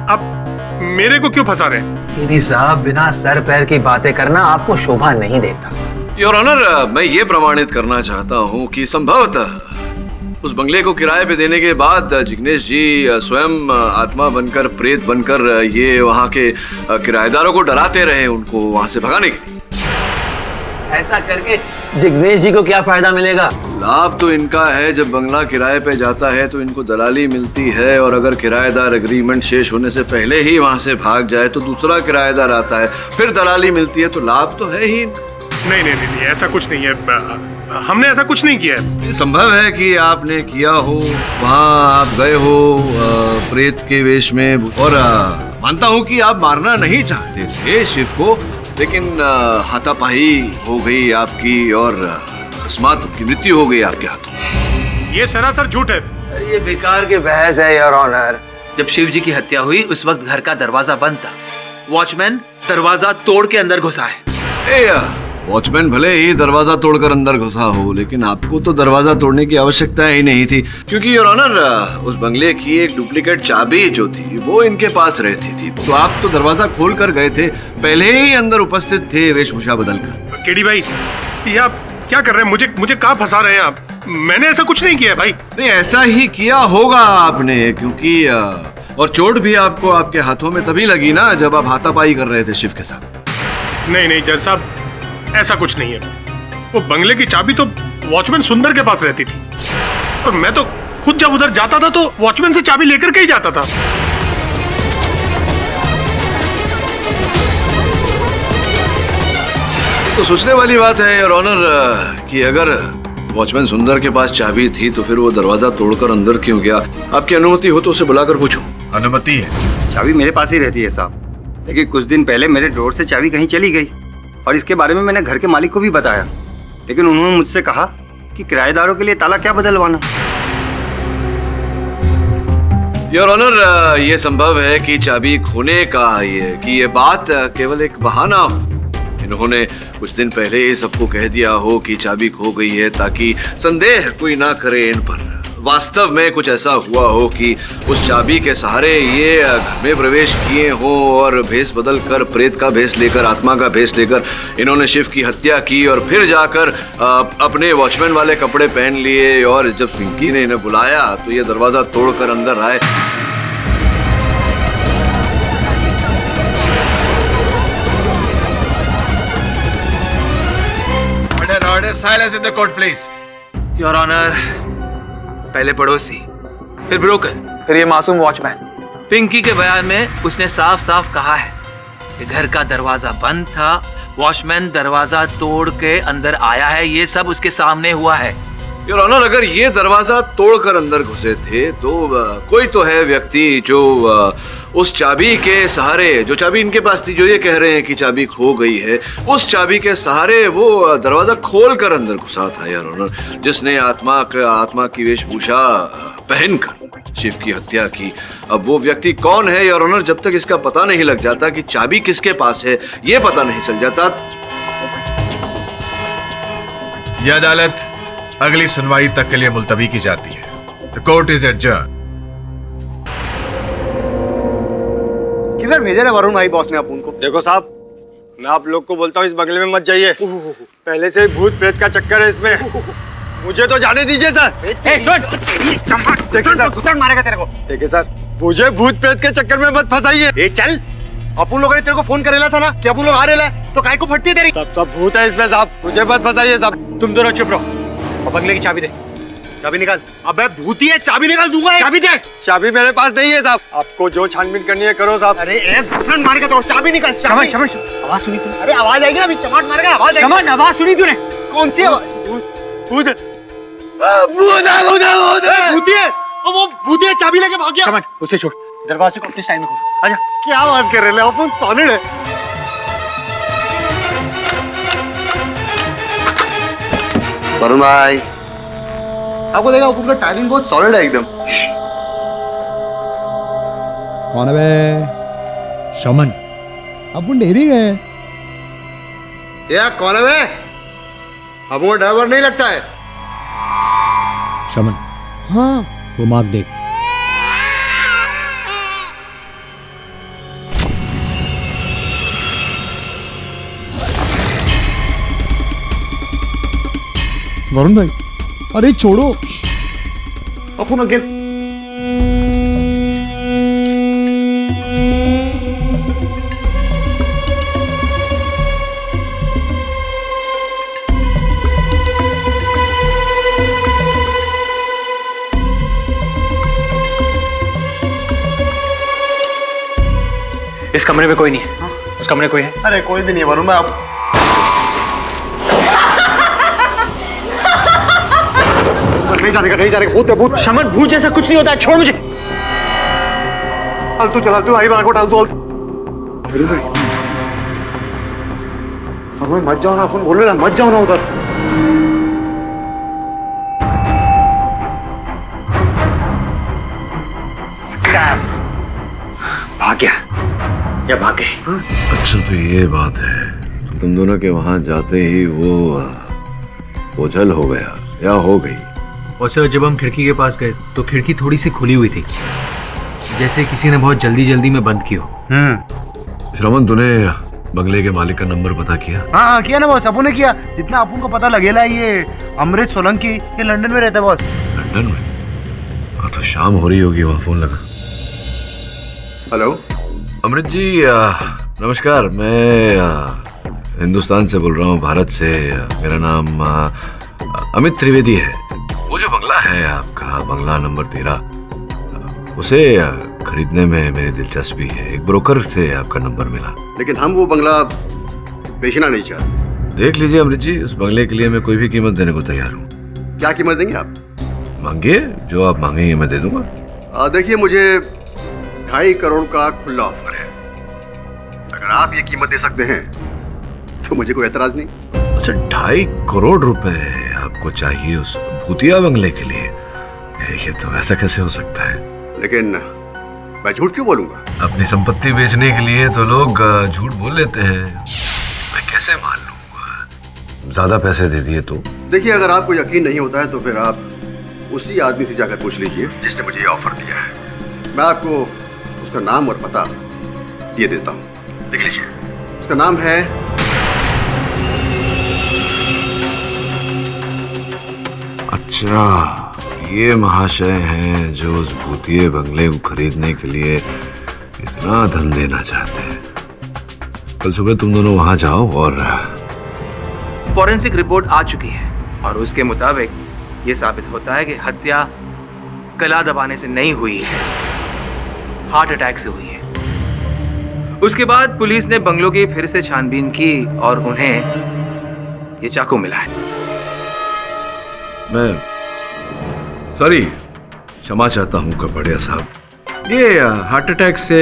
आप मेरे को क्यों फंसा रहे हैं? केडी साहब, बिना सर पैर की बातें करना आपको शोभा नहीं देता। योर ऑनर, मैं ये प्रमाणित करना चाहता हूँ कि संभवतः उस बंगले को किराए पे देने के बाद जिग्नेश जी स्वयं आत्मा बनकर, प्रेत बनकर ये वहाँ के किराएदारों को डराते रहे, उनको वहाँ से भगाने के लिए। ऐसा करके जिग्नेश जी को क्या फायदा मिलेगा? लाभ तो इनका है, जब बंगला किराए पे जाता है तो इनको दलाली मिलती है, और अगर किराएदार एग्रीमेंट शेष होने से पहले ही वहाँ से भाग जाए तो दूसरा किराएदार आता है, फिर दलाली मिलती है, तो लाभ तो है ही। नहीं नहीं नहीं, ऐसा कुछ नहीं है, हमने ऐसा कुछ नहीं किया है। संभव है कि आपने किया हो, वहाँ आप गए हो प्रेत के वेश में, और मानता हूँ कि आप मारना नहीं चाहते थे शिव को, लेकिन हाथापाई हो गई आपकी और अकस्मात की मृत्यु हो गई आपके हाथों। ये सरासर झूठ है। ये बेकार की बहस है योर ऑनर। जब शिव जी की हत्या हुई उस वक्त घर का दरवाजा बंद था, वॉचमैन दरवाजा तोड़ के अंदर घुसा है। वॉचमैन भले ही दरवाजा तोड़कर अंदर घुसा हो, लेकिन आपको तो दरवाजा तोड़ने की आवश्यकता ही नहीं थी, क्योंकि योर ऑनर उस बंगले की एक डुप्लीकेट चाबी जो थी वो इनके पास रहती थी, तो आप तो दरवाजा खोल कर गए थे, पहले ही अंदर उपस्थित थे वेशभूषा बदलकर। केडी भाई, ये आप क्या कर रहे हैं? मुझे कहाँ फंसा रहे हैं आप? मैंने ऐसा कुछ नहीं किया भाई। नहीं, ऐसा ही किया होगा आपने, क्योंकि और चोट भी आपको आपके हाथों में तभी लगी ना जब आप हाथापाई कर रहे थे शिव के साथ। नहीं नहीं जज साहब, ऐसा कुछ नहीं है। वो बंगले की चाबी तो वॉचमैन सुंदर के पास रहती थी, और मैं तो खुद जब उधर जाता था तो वॉचमैन से चाबी लेकर के ही जाता था। तो सोचने वाली बात है योर ऑनर कि अगर वॉचमैन सुंदर के पास चाबी थी तो फिर वो दरवाजा तोड़कर अंदर क्यों गया? आपकी अनुमति हो तो उसे बुलाकर पूछो। अनुमति है। चाबी मेरे पास ही रहती है साहब, लेकिन कुछ दिन पहले मेरे ड्रॉर से चाबी कहीं चली गई, और इसके बारे में मैंने घर के मालिक को भी बताया, लेकिन उन्होंने मुझसे कहा कि किराएदारों के लिए ताला क्या बदलवाना। योर ऑनर, ये संभव है कि चाबी खोने का ये बात केवल एक बहाना हो। इन्होंने कुछ दिन पहले ही सबको कह दिया हो कि चाबी खो गई है, ताकि संदेह कोई ना करे इन पर। वास्तव में कुछ ऐसा हुआ हो कि उस चाबी के सहारे ये घर में प्रवेश किए हो, और भेष बदल कर, प्रेत का भेष लेकर, आत्मा का भेष लेकर इन्होंने शिव की हत्या की, और फिर जाकर अपने वॉचमैन वाले कपड़े पहन लिए, और जब पिंकी ने इन्हें बुलाया तो ये दरवाजा तोड़कर अंदर आए। Order, silence in the court please. Your honour, पहले पड़ोसी, फिर ब्रोकर, फिर ये मासूम वॉचमैन। पिंकी के बयान में उसने साफ साफ कहा है कि घर का दरवाजा बंद था, वॉचमैन दरवाजा तोड़ के अंदर आया है, ये सब उसके सामने हुआ है। योर ऑनर, अगर ये दरवाजा तोड़कर अंदर घुसे थे तो कोई तो है व्यक्ति जो उस चाबी के सहारे, जो चाबी इनके पास थी, जो ये कह रहे हैं कि चाबी खो गई है, उस चाबी के सहारे वो दरवाजा खोलकर अंदर घुसा था योर ऑनर, जिसने आत्मा की वेशभूषा पहनकर शिव की हत्या की। अब वो व्यक्ति कौन है योर ऑनर, जब तक इसका पता नहीं लग जाता कि चाबी किसके पास है, ये पता नहीं चल जाता। यह अदालत अगली सुनवाई तक के लिए मुलतवी की जाती है। The court is adjourn. किधर भेजा है वरुण भाई बॉस ने अपन को? देखो साहब, मैं आप लोग को बोलता हूँ इस बंगले में मत जाइए, पहले से भूत प्रेत का चक्कर है इसमें, मुझे तो जाने दीजिए सर। देखिए सर, घुसड़ मारेगा तेरे को। देखिए सर, मुझे भूत प्रेत के चक्कर में मत फंसाइए। चल अपन लोगों ने तेरे को फोन करेला था ना कि अपन लोग आ रहे हैं, तो काय को फटती है तेरी? सब भूत है इसमें साहब, मुझे मत फंसाइए साहब। तुम दोनों चुप रहो और बंगले की चाबी दे। चाबी निकाल। अबे भूती है, चाबी निकाल दूंगा। चाबी दे। चाबी मेरे पास नहीं है साहब, आपको जो छानबीन करनी है करो साहब। अरे एक फ्रंट मार के तो चाबी निकाल। समझ आवाज सुनी तूने? अरे आवाज आएगी ना, अभी चमाट मारेगा, आवाज आएगी। समझ आवाज सुनी तूने? कौन सी आवाज? भूत भूती है, वो भूती है, चाबी लेके भाग गया। समझ, उसे छोड़, दरवाजे को अपने साइड में खोल। आजा। क्या बात कर रहे हो अपन, सॉलिड है। वरुण भाई, आपको देखा अपन का टाइमिंग बहुत सॉलिड है एकदम। कौन है बे? शमन। अपन डेरी गए। या कौन है बे? हमको ड्राइवर नहीं लगता है। शमन। हाँ, वो मार्क देख। वरुण भाई, अरे छोड़ो। अपन अगेन। इस कमरे में कोई नहीं है। उस कमरे में कोई है? अरे कोई भी नहीं है वरुण भाई। आप नहीं जाने का, नहीं जाने का। भूत है, भूत। शमन, भूत जैसा कुछ नहीं होता है, छोड़ मुझे। फालतू चला तू, आई बात को डाल दो। अरे भाई, अरे मत जाओ ना, अपन बोल रहे ना, मत जाओ ना उधर। भाग गया या भाग गए? अच्छा तो ये बात है, तो तुम दोनों के वहां जाते ही वो जल हो गया या हो गई? और सर जब हम खिड़की के पास गए तो खिड़की थोड़ी सी खुली हुई थी, जैसे किसी ने बहुत जल्दी जल्दी में बंद की हो। श्रवण, तूने बंगले के मालिक का नंबर पता किया? हाँ किया ना बॉस, अपन ने किया। जितना अपन को पता लगेला, ये अमृत सोलंकी, ये लंदन में रहता है बॉस। लंदन में? हाँ तो शाम हो रही होगी, वहाँ फोन लगा। हेलो अमृत जी, नमस्कार। मैं हिंदुस्तान से बोल रहा हूँ, भारत से। मेरा नाम अमित त्रिवेदी है। वो जो बंगला है आपका, बंगला नंबर 13, उसे खरीदने में मेरी दिलचस्पी है। एक ब्रोकर से आपका नंबर मिला। लेकिन हम वो बंगला बेचना नहीं चाहते। देख लीजिए अमृत जी, उस बंगले के लिए मैं कोई भी कीमत देने को तैयार हूँ। क्या कीमत देंगे आप? मांगिए, जो आप मांगेंगे मैं दे दूंगा। देखिए, मुझे 2.5 करोड़ का खुला ऑफर है। अगर आप ये कीमत दे सकते हैं तो मुझे कोई एतराज नहीं। अच्छा, 2.5 करोड़ रुपए आपको चाहिए उस भूतिया बंगले के लिए? ये तो ऐसा कैसे हो सकता है? लेकिन मैं झूठ क्यों बोलूंगा? अपनी संपत्ति बेचने के लिए तो लोग झूठ बोल लेते हैं। मैं कैसे मान लूंगा? ज्यादा पैसे दे दिए तो? देखिए, अगर आपको यकीन नहीं होता है तो फिर आप उसी आदमी से जाकर पूछ लीजिए जिसने मुझे ये ऑफर दिया है। मैं आपको उसका नाम और पता दे देता हूँ, लिख लीजिए। उसका नाम है अच्छा, ये महाशय हैं जो उस भूतिये बंगले को खरीदने के लिए इतना धन देना चाहते हैं। कल सुबह तुम दोनों वहां जाओ और फॉरेंसिक रिपोर्ट आ चुकी है और उसके मुताबिक ये साबित होता है कि हत्या गला दबाने से नहीं हुई है, हार्ट अटैक से हुई है। उसके बाद पुलिस ने बंगलों की फिर से छानबीन की और उन्हें ये चाकू मिला है। मैं सॉरी, क्षमा चाहता हूँ कपड़िया साहब। ये हार्ट अटैक से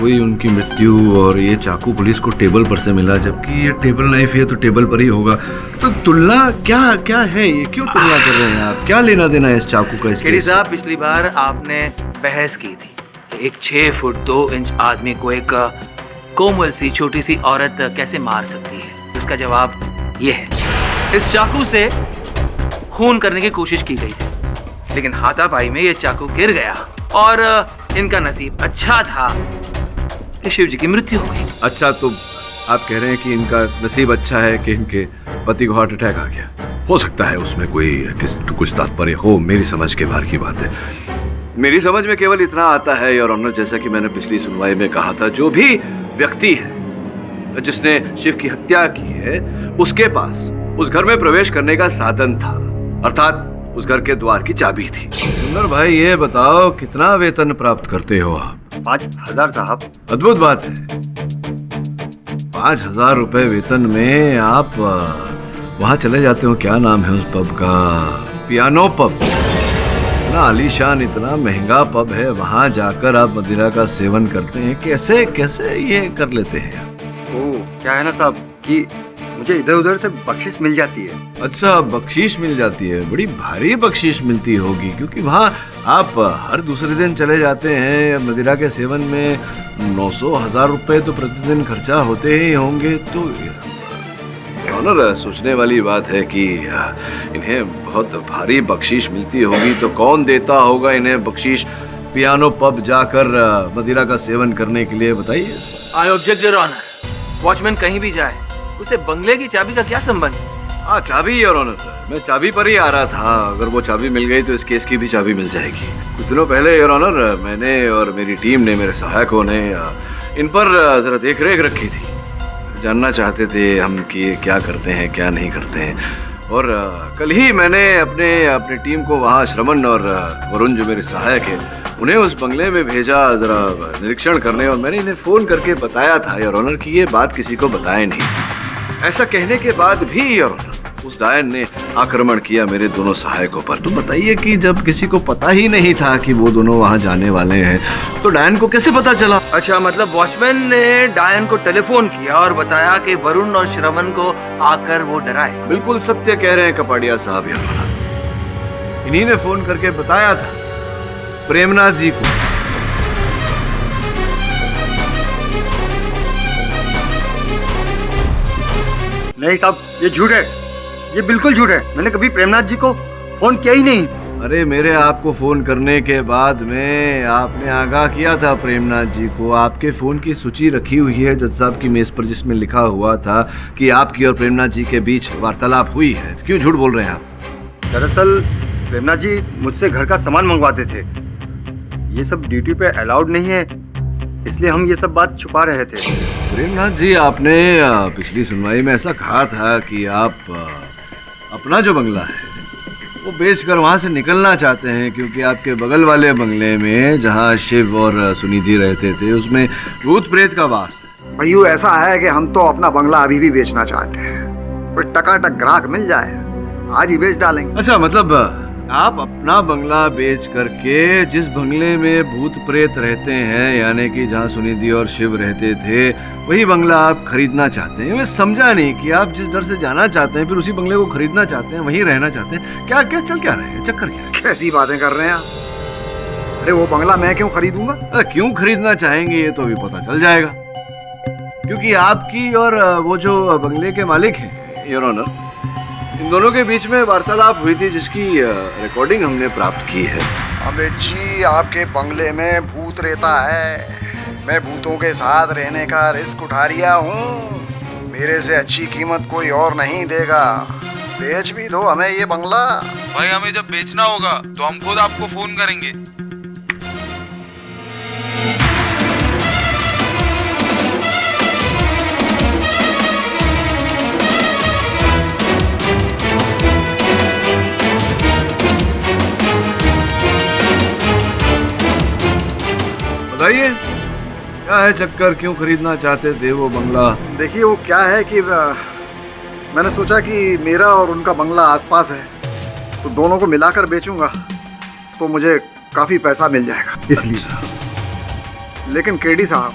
हुई उनकी मृत्यु और ये चाकू पुलिस को टेबल पर से मिला, जबकि ये टेबल नाइफ है तो टेबल पर ही होगा। तो तुलना क्या क्या है ये? क्यों तुलना कर रहे हैं आप? क्या लेना देना है इस चाकू का? केडी साहब, पिछली बार आपने बहस की थी कि एक 6 फुट 2 इंच आदमी को एक कोमल सी छोटी सी औरत कैसे मार सकती है। उसका जवाब ये है, इस चाकू से खून करने की कोशिश की गई थी, लेकिन हाथापाई में ये चाकू गिर गया और इनका नसीब अच्छा था कि शिव जी की मृत्यु हो गई। अच्छा, तो आप कह रहे हैं कि इनका नसीब अच्छा है कि इनके पति को हार्ट अटैक आ गया? हो सकता है उसमें कुछ तात्पर्य हो, मेरी समझ के बाहर की बात है। मेरी समझ में केवल इतना आता है, योर ऑनर, जैसा कि मैंने पिछली सुनवाई में कहा था, जो भी व्यक्ति है जिसने शिव की हत्या की है, उसके पास उस घर में प्रवेश करने का साधन था, अर्थात उस घर के द्वार की चाबी थी। सुंदर भाई, ये बताओ कितना वेतन प्राप्त करते हो आप? 5,000 साहब। अद्भुत बात है। 5,000 रुपए वेतन में आप वहां चले जाते हो, क्या नाम है उस पब का? Piano pub. इतना आलीशान, इतना महंगा पब है, वहां जाकर आप मदिरा का सेवन करते हैं। कैसे कैसे ये कर लेते हैं? वो क्या है ना साहब कि मुझे इधर उधर से बख्शिश मिल जाती है। अच्छा, बख्शीश मिल जाती है। बड़ी भारी बख्शीश मिलती होगी, क्योंकि वहाँ आप हर दूसरे दिन चले जाते हैं। मदिरा के सेवन में 900-1000 रुपए तो प्रतिदिन खर्चा होते ही होंगे। तो ऑनर, सोचने वाली बात है कि इन्हें बहुत भारी बख्शीश मिलती होगी, तो कौन देता होगा इन्हें बख्शीश पियानो पब जाकर मदिरा का सेवन करने के लिए? बताइए। I object your honour. Watchman कहीं भी जाए, उसे बंगले की चाबी का क्या संबंध? हाँ, चाबी योर ऑनर। मैं चाबी पर ही आ रहा था। अगर वो चाबी मिल गई तो इस केस की भी चाबी मिल जाएगी। कुछ दिनों पहले योर ऑनर, मैंने और मेरी टीम ने, मेरे सहायकों ने इन पर जरा देख रेख रखी थी। जानना चाहते थे हम कि ये क्या करते हैं, क्या नहीं करते हैं। और कल ही मैंने अपने टीम को वहाँ श्रवण और वरुण, जो मेरे सहायक हैं, उन्हें उस बंगले में भेजा जरा निरीक्षण करने। और मैंने इन्हें फोन करके बताया था योर ऑनर कि ये बात किसी को बताए नहीं। ऐसा कहने के बाद भी योर ऑनर, उस डायन ने आक्रमण किया मेरे दोनों सहायकों पर। तो बताइए कि जब किसी को पता ही नहीं था कि वो दोनों वहाँ जाने वाले हैं, तो डायन को कैसे पता चला? अच्छा, मतलब वॉचमैन ने डायन को टेलीफोन किया और बताया कि वरुण और श्रवण को आकर वो डराए। बिल्कुल सत्य कह रहे हैं कपाड़िया साहब योर ऑनर। इन्हीं ने फोन करके बताया था प्रेमनाथ जी को। नहीं साहब, ये झूठ है, ये बिल्कुल झूठ है। मैंने कभी प्रेमनाथ जी को फोन किया ही नहीं। अरे मेरे आपको फोन करने के बाद में आपने आगाह किया था प्रेमनाथ जी को। आपके फोन की सूची रखी हुई है जज साहब की मेज पर, जिसमें लिखा हुआ था कि आपकी और प्रेमनाथ जी के बीच वार्तालाप हुई है। क्यों झूठ बोल रहे हैं आप? दरअसल प्रेमनाथ जी मुझसे घर का सामान मंगवाते थे। ये सब ड्यूटी पे अलाउड नहीं है, इसलिए हम ये सब बात छुपा रहे थे। प्रेमनाथ जी, आपने पिछली सुनवाई में ऐसा कहा था कि आप अपना जो बंगला है वो बेचकर वहाँ से निकलना चाहते हैं, क्योंकि आपके बगल वाले बंगले में जहाँ शिव और सुनिधि रहते थे, उसमें भूत प्रेत का वास है। भैया, ऐसा है कि हम तो अपना बंगला अभी भी बेचना चाहते हैं। कोई टकाटक ग्राहक मिल जाए, आज ही बेच डालेंगे। अच्छा, मतलब आप अपना बंगला बेच करके जिस बंगले में भूत प्रेत रहते हैं, यानी कि जहाँ सुनिधि और शिव रहते थे, वही बंगला आप खरीदना चाहते हैं। मैं समझा नहीं कि आप जिस डर से जाना चाहते हैं फिर उसी बंगले को खरीदना चाहते हैं, वहीं रहना चाहते हैं। क्या क्या चल क्या रहे हैं, चक्कर क्या है? कैसी बातें कर रहे हैं आप? अरे वो बंगला मैं क्यों खरीदूंगा? अरे क्यों खरीदना चाहेंगे ये तो अभी पता चल जाएगा, क्योंकि आपकी और वो जो बंगले के मालिक हैं योर ऑनर, इन दोनों के बीच में वार्तालाप हुई थी जिसकी रिकॉर्डिंग हमने प्राप्त की है। अमित जी, आपके बंगले में भूत रहता है। मैं भूतों के साथ रहने का रिस्क उठा रिया हूँ। मेरे से अच्छी कीमत कोई और नहीं देगा। बेच भी दो हमें ये बंगला। भाई, हमें जब बेचना होगा तो हम खुद आपको फोन करेंगे। बताइए क्या है चक्कर, क्यों खरीदना चाहते थे वो बंगला? देखिए, वो क्या है कि मैंने सोचा कि मेरा और उनका बंगला आसपास है, तो दोनों को मिलाकर बेचूंगा तो मुझे काफ़ी पैसा मिल जाएगा, इसलिए। लेकिन केडी साहब,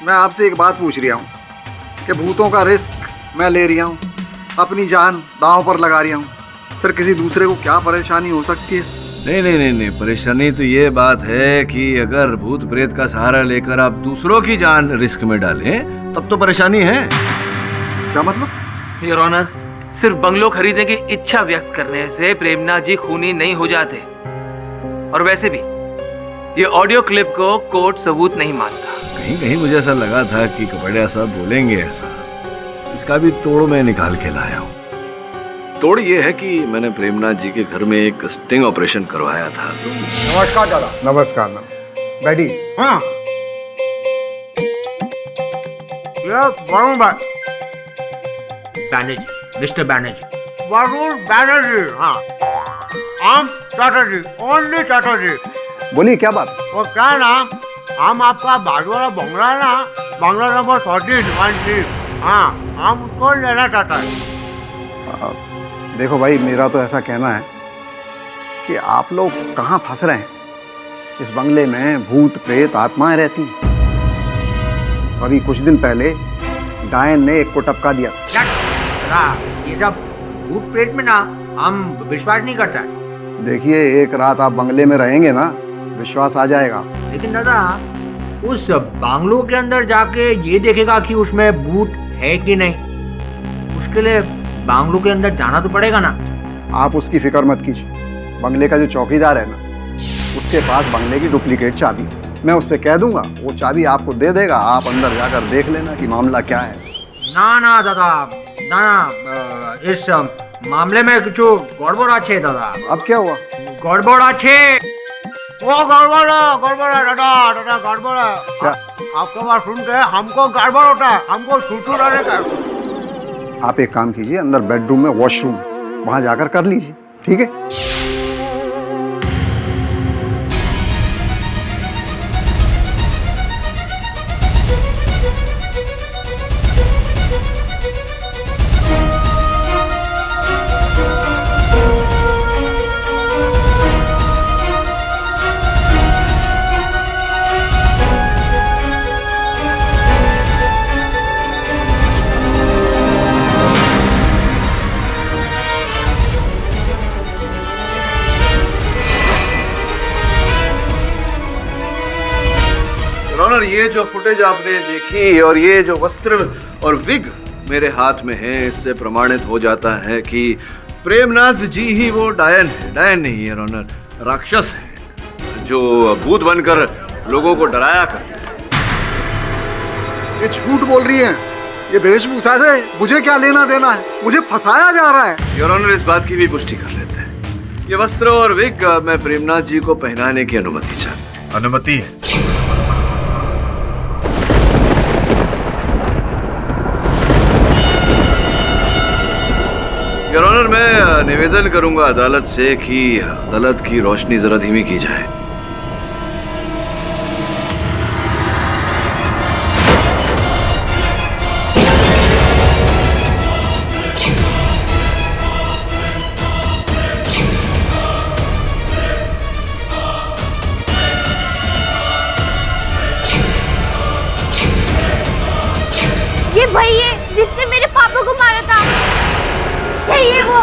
मैं आपसे एक बात पूछ रहा हूँ कि भूतों का रिस्क मैं ले रहा हूँ, अपनी जान दांव पर लगा रहा हूँ, फिर किसी दूसरे को क्या परेशानी हो सकती है? नहीं, परेशानी तो ये बात है कि अगर भूत प्रेत का सहारा लेकर आप दूसरों की जान रिस्क में डालें तब तो परेशानी है। क्या मतलब? योर ऑनर, सिर्फ बंगलो खरीदने की इच्छा व्यक्त करने से प्रेमनाथ जी खूनी नहीं हो जाते, और वैसे भी ये ऑडियो क्लिप को कोर्ट सबूत नहीं मानता। कहीं मुझे ऐसा लगा था कि कपड़िया साहब बोलेंगे ऐसा, इसका भी तोड़ मैं निकाल के लाया हूँ। तोड़ ये है कि मैंने प्रेमनाथ जी के घर में एक स्टिंग ऑपरेशन करवाया था। नमस्कार दादा। नमस्कार। बैठी। हाँ, वरुण बैनर्जी, मिस्टर बैनर्जी, वरुण बैनर्जी। हाँ, हम चटर्जी, ओनली चटर्जी। बोलिए क्या बात? वो क्या ना, हम आपका बाजू वाला बंगला है ना, बंगला नंबर 14 हाँ, हम उसको लेना चाहता है। देखो भाई, मेरा तो ऐसा कहना है कि आप लोग कहाँ फंस रहे हैं। इस बंगले में भूत प्रेत आत्माएं रहती हैं। अभी कुछ दिन पहले डायन ने एक को टपका दिया। ये सब भूत प्रेत में ना हम विश्वास नहीं करता है। देखिए, एक रात आप बंगले में रहेंगे ना, विश्वास आ जाएगा। लेकिन दादा, उस बांग्लो के अंदर जाके ये देखेगा कि उसमें भूत है कि नहीं, उसके लिए बांग्लो के अंदर जाना तो पड़ेगा ना। आप उसकी फिक्र मत कीजिए। बंगले का जो चौकीदार है ना, उसके पास बंगले की डुप्लीकेट चाबी, मैं उससे कह दूंगा, वो चाबी आपको दे देगा। आप अंदर जाकर देख लेना कि मामला क्या है। ना दादा, ना, इस मामले में कुछ गड़बड़ अच्छे दादा। अब क्या हुआ? गड़बड़ अच्छे, वो गड़बड़ है दादा, गड़बड़ है। क्या? आपका बात सुन के हमको गड़बड़ होता है, हमको छूटू रहने का। आप एक काम कीजिए, अंदर बेडरूम में वॉशरूम, वहां जाकर कर लीजिए, ठीक है? ये जो फुटेज आपने देखी और ये जो वस्त्र और विग मेरे हाथ में है, इससे प्रमाणित हो जाता है कि प्रेमनाथ जी ही वो डायन है। डायन नहीं है ऑनर, राक्षस है, जो भूत बनकर लोगों को डराया करते। ये झूठ बोल रही हैं। ये वेशभूषा से मुझे क्या लेना देना है? मुझे फंसाया जा रहा है। योर ऑनर, इस बात की भी पुष्टि कर लेते हैं। ये वस्त्र और विग मैं प्रेमनाथ जी को पहनाने की अनुमति चाहता हूं। अनुमति है? योर ऑनर, मैं निवेदन करूंगा अदालत से कि अदालत की रोशनी जरा धीमी की जाए। ये वही है जिसने मेरे पापा को मारा था। यही है वो,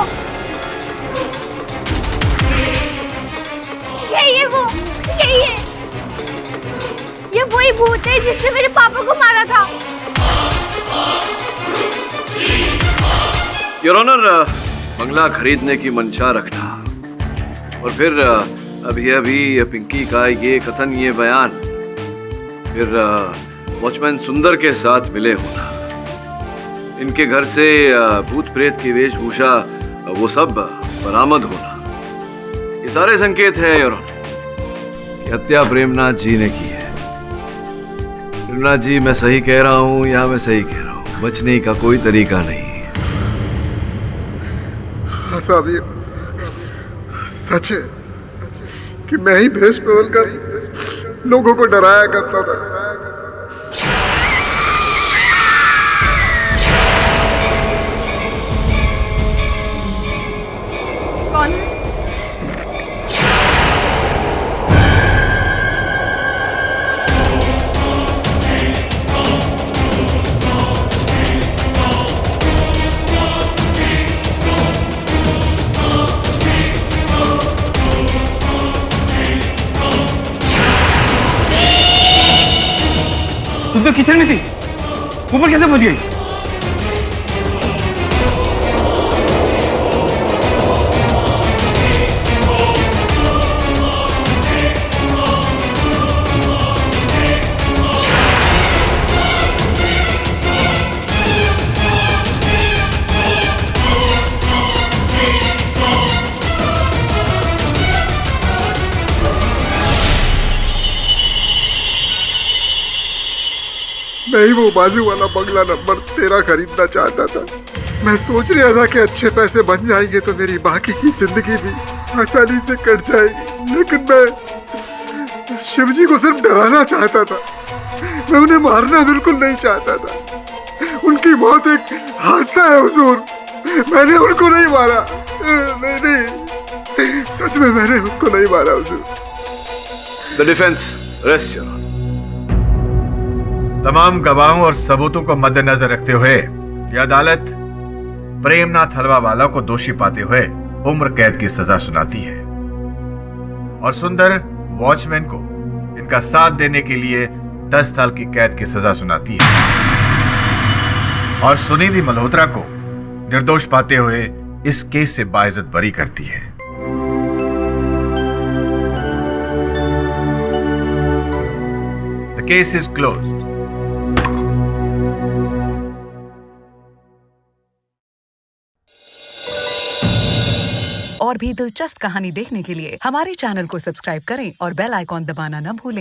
यही है वो, यही है। ये वही भूत है जिसने मेरे पापा को मारा था। योर ऑनर, बंगला खरीदने की मंशा रखना और फिर अभी पिंकी का ये कथन, ये बयान, फिर वॉचमैन सुंदर के साथ मिले होना, इनके घर से भूत प्रेत की वेशभूषा वो सब बरामद होना, ये सारे संकेत हैं योर ऑनर कि हत्या प्रेमनाथ जी ने की है। प्रेमनाथ जी, मैं सही कह रहा हूं या मैं सही कह रहा हूं? बचने का कोई तरीका नहीं। हाँ साहब, ये सच है कि मैं ही भेष बदल कर लोगों को डराया करता था। कौन? तुम तो किचन में थी, ऊपर कैसे पहुंच गई? मैं ही वो बाजू वाला बंगला नंबर 13 खरीदना चाहता था। मैं सोच रहा था कि अच्छे पैसे बन जाएंगे तो मेरी बाकी की जिंदगी भी आसानी से कट जाएगी, लेकिन मैं शिवजी को सिर्फ डराना चाहता था। मैं उन्हें मारना बिल्कुल नहीं चाहता था। उनकी मौत एक हादसा है हुजूर, मैंने उनको नहीं मारा। नहीं, सच में मैंने उसको नहीं मारा हुजूर। The defence rest your. तमाम गवाहों और सबूतों को मद्देनजर रखते हुए यह अदालत प्रेमनाथ हलवावाला को दोषी पाते हुए उम्र कैद की सजा सुनाती है और सुंदर वॉचमैन को इनका साथ देने के लिए 10 साल की कैद की सजा सुनाती है और सुनिधि मल्होत्रा को निर्दोष पाते हुए इस केस से बाइज्जत बरी करती है। The case is closed. और भी दिलचस्प कहानी देखने के लिए हमारे चैनल को सब्सक्राइब करें और बेल आइकॉन दबाना न भूलें।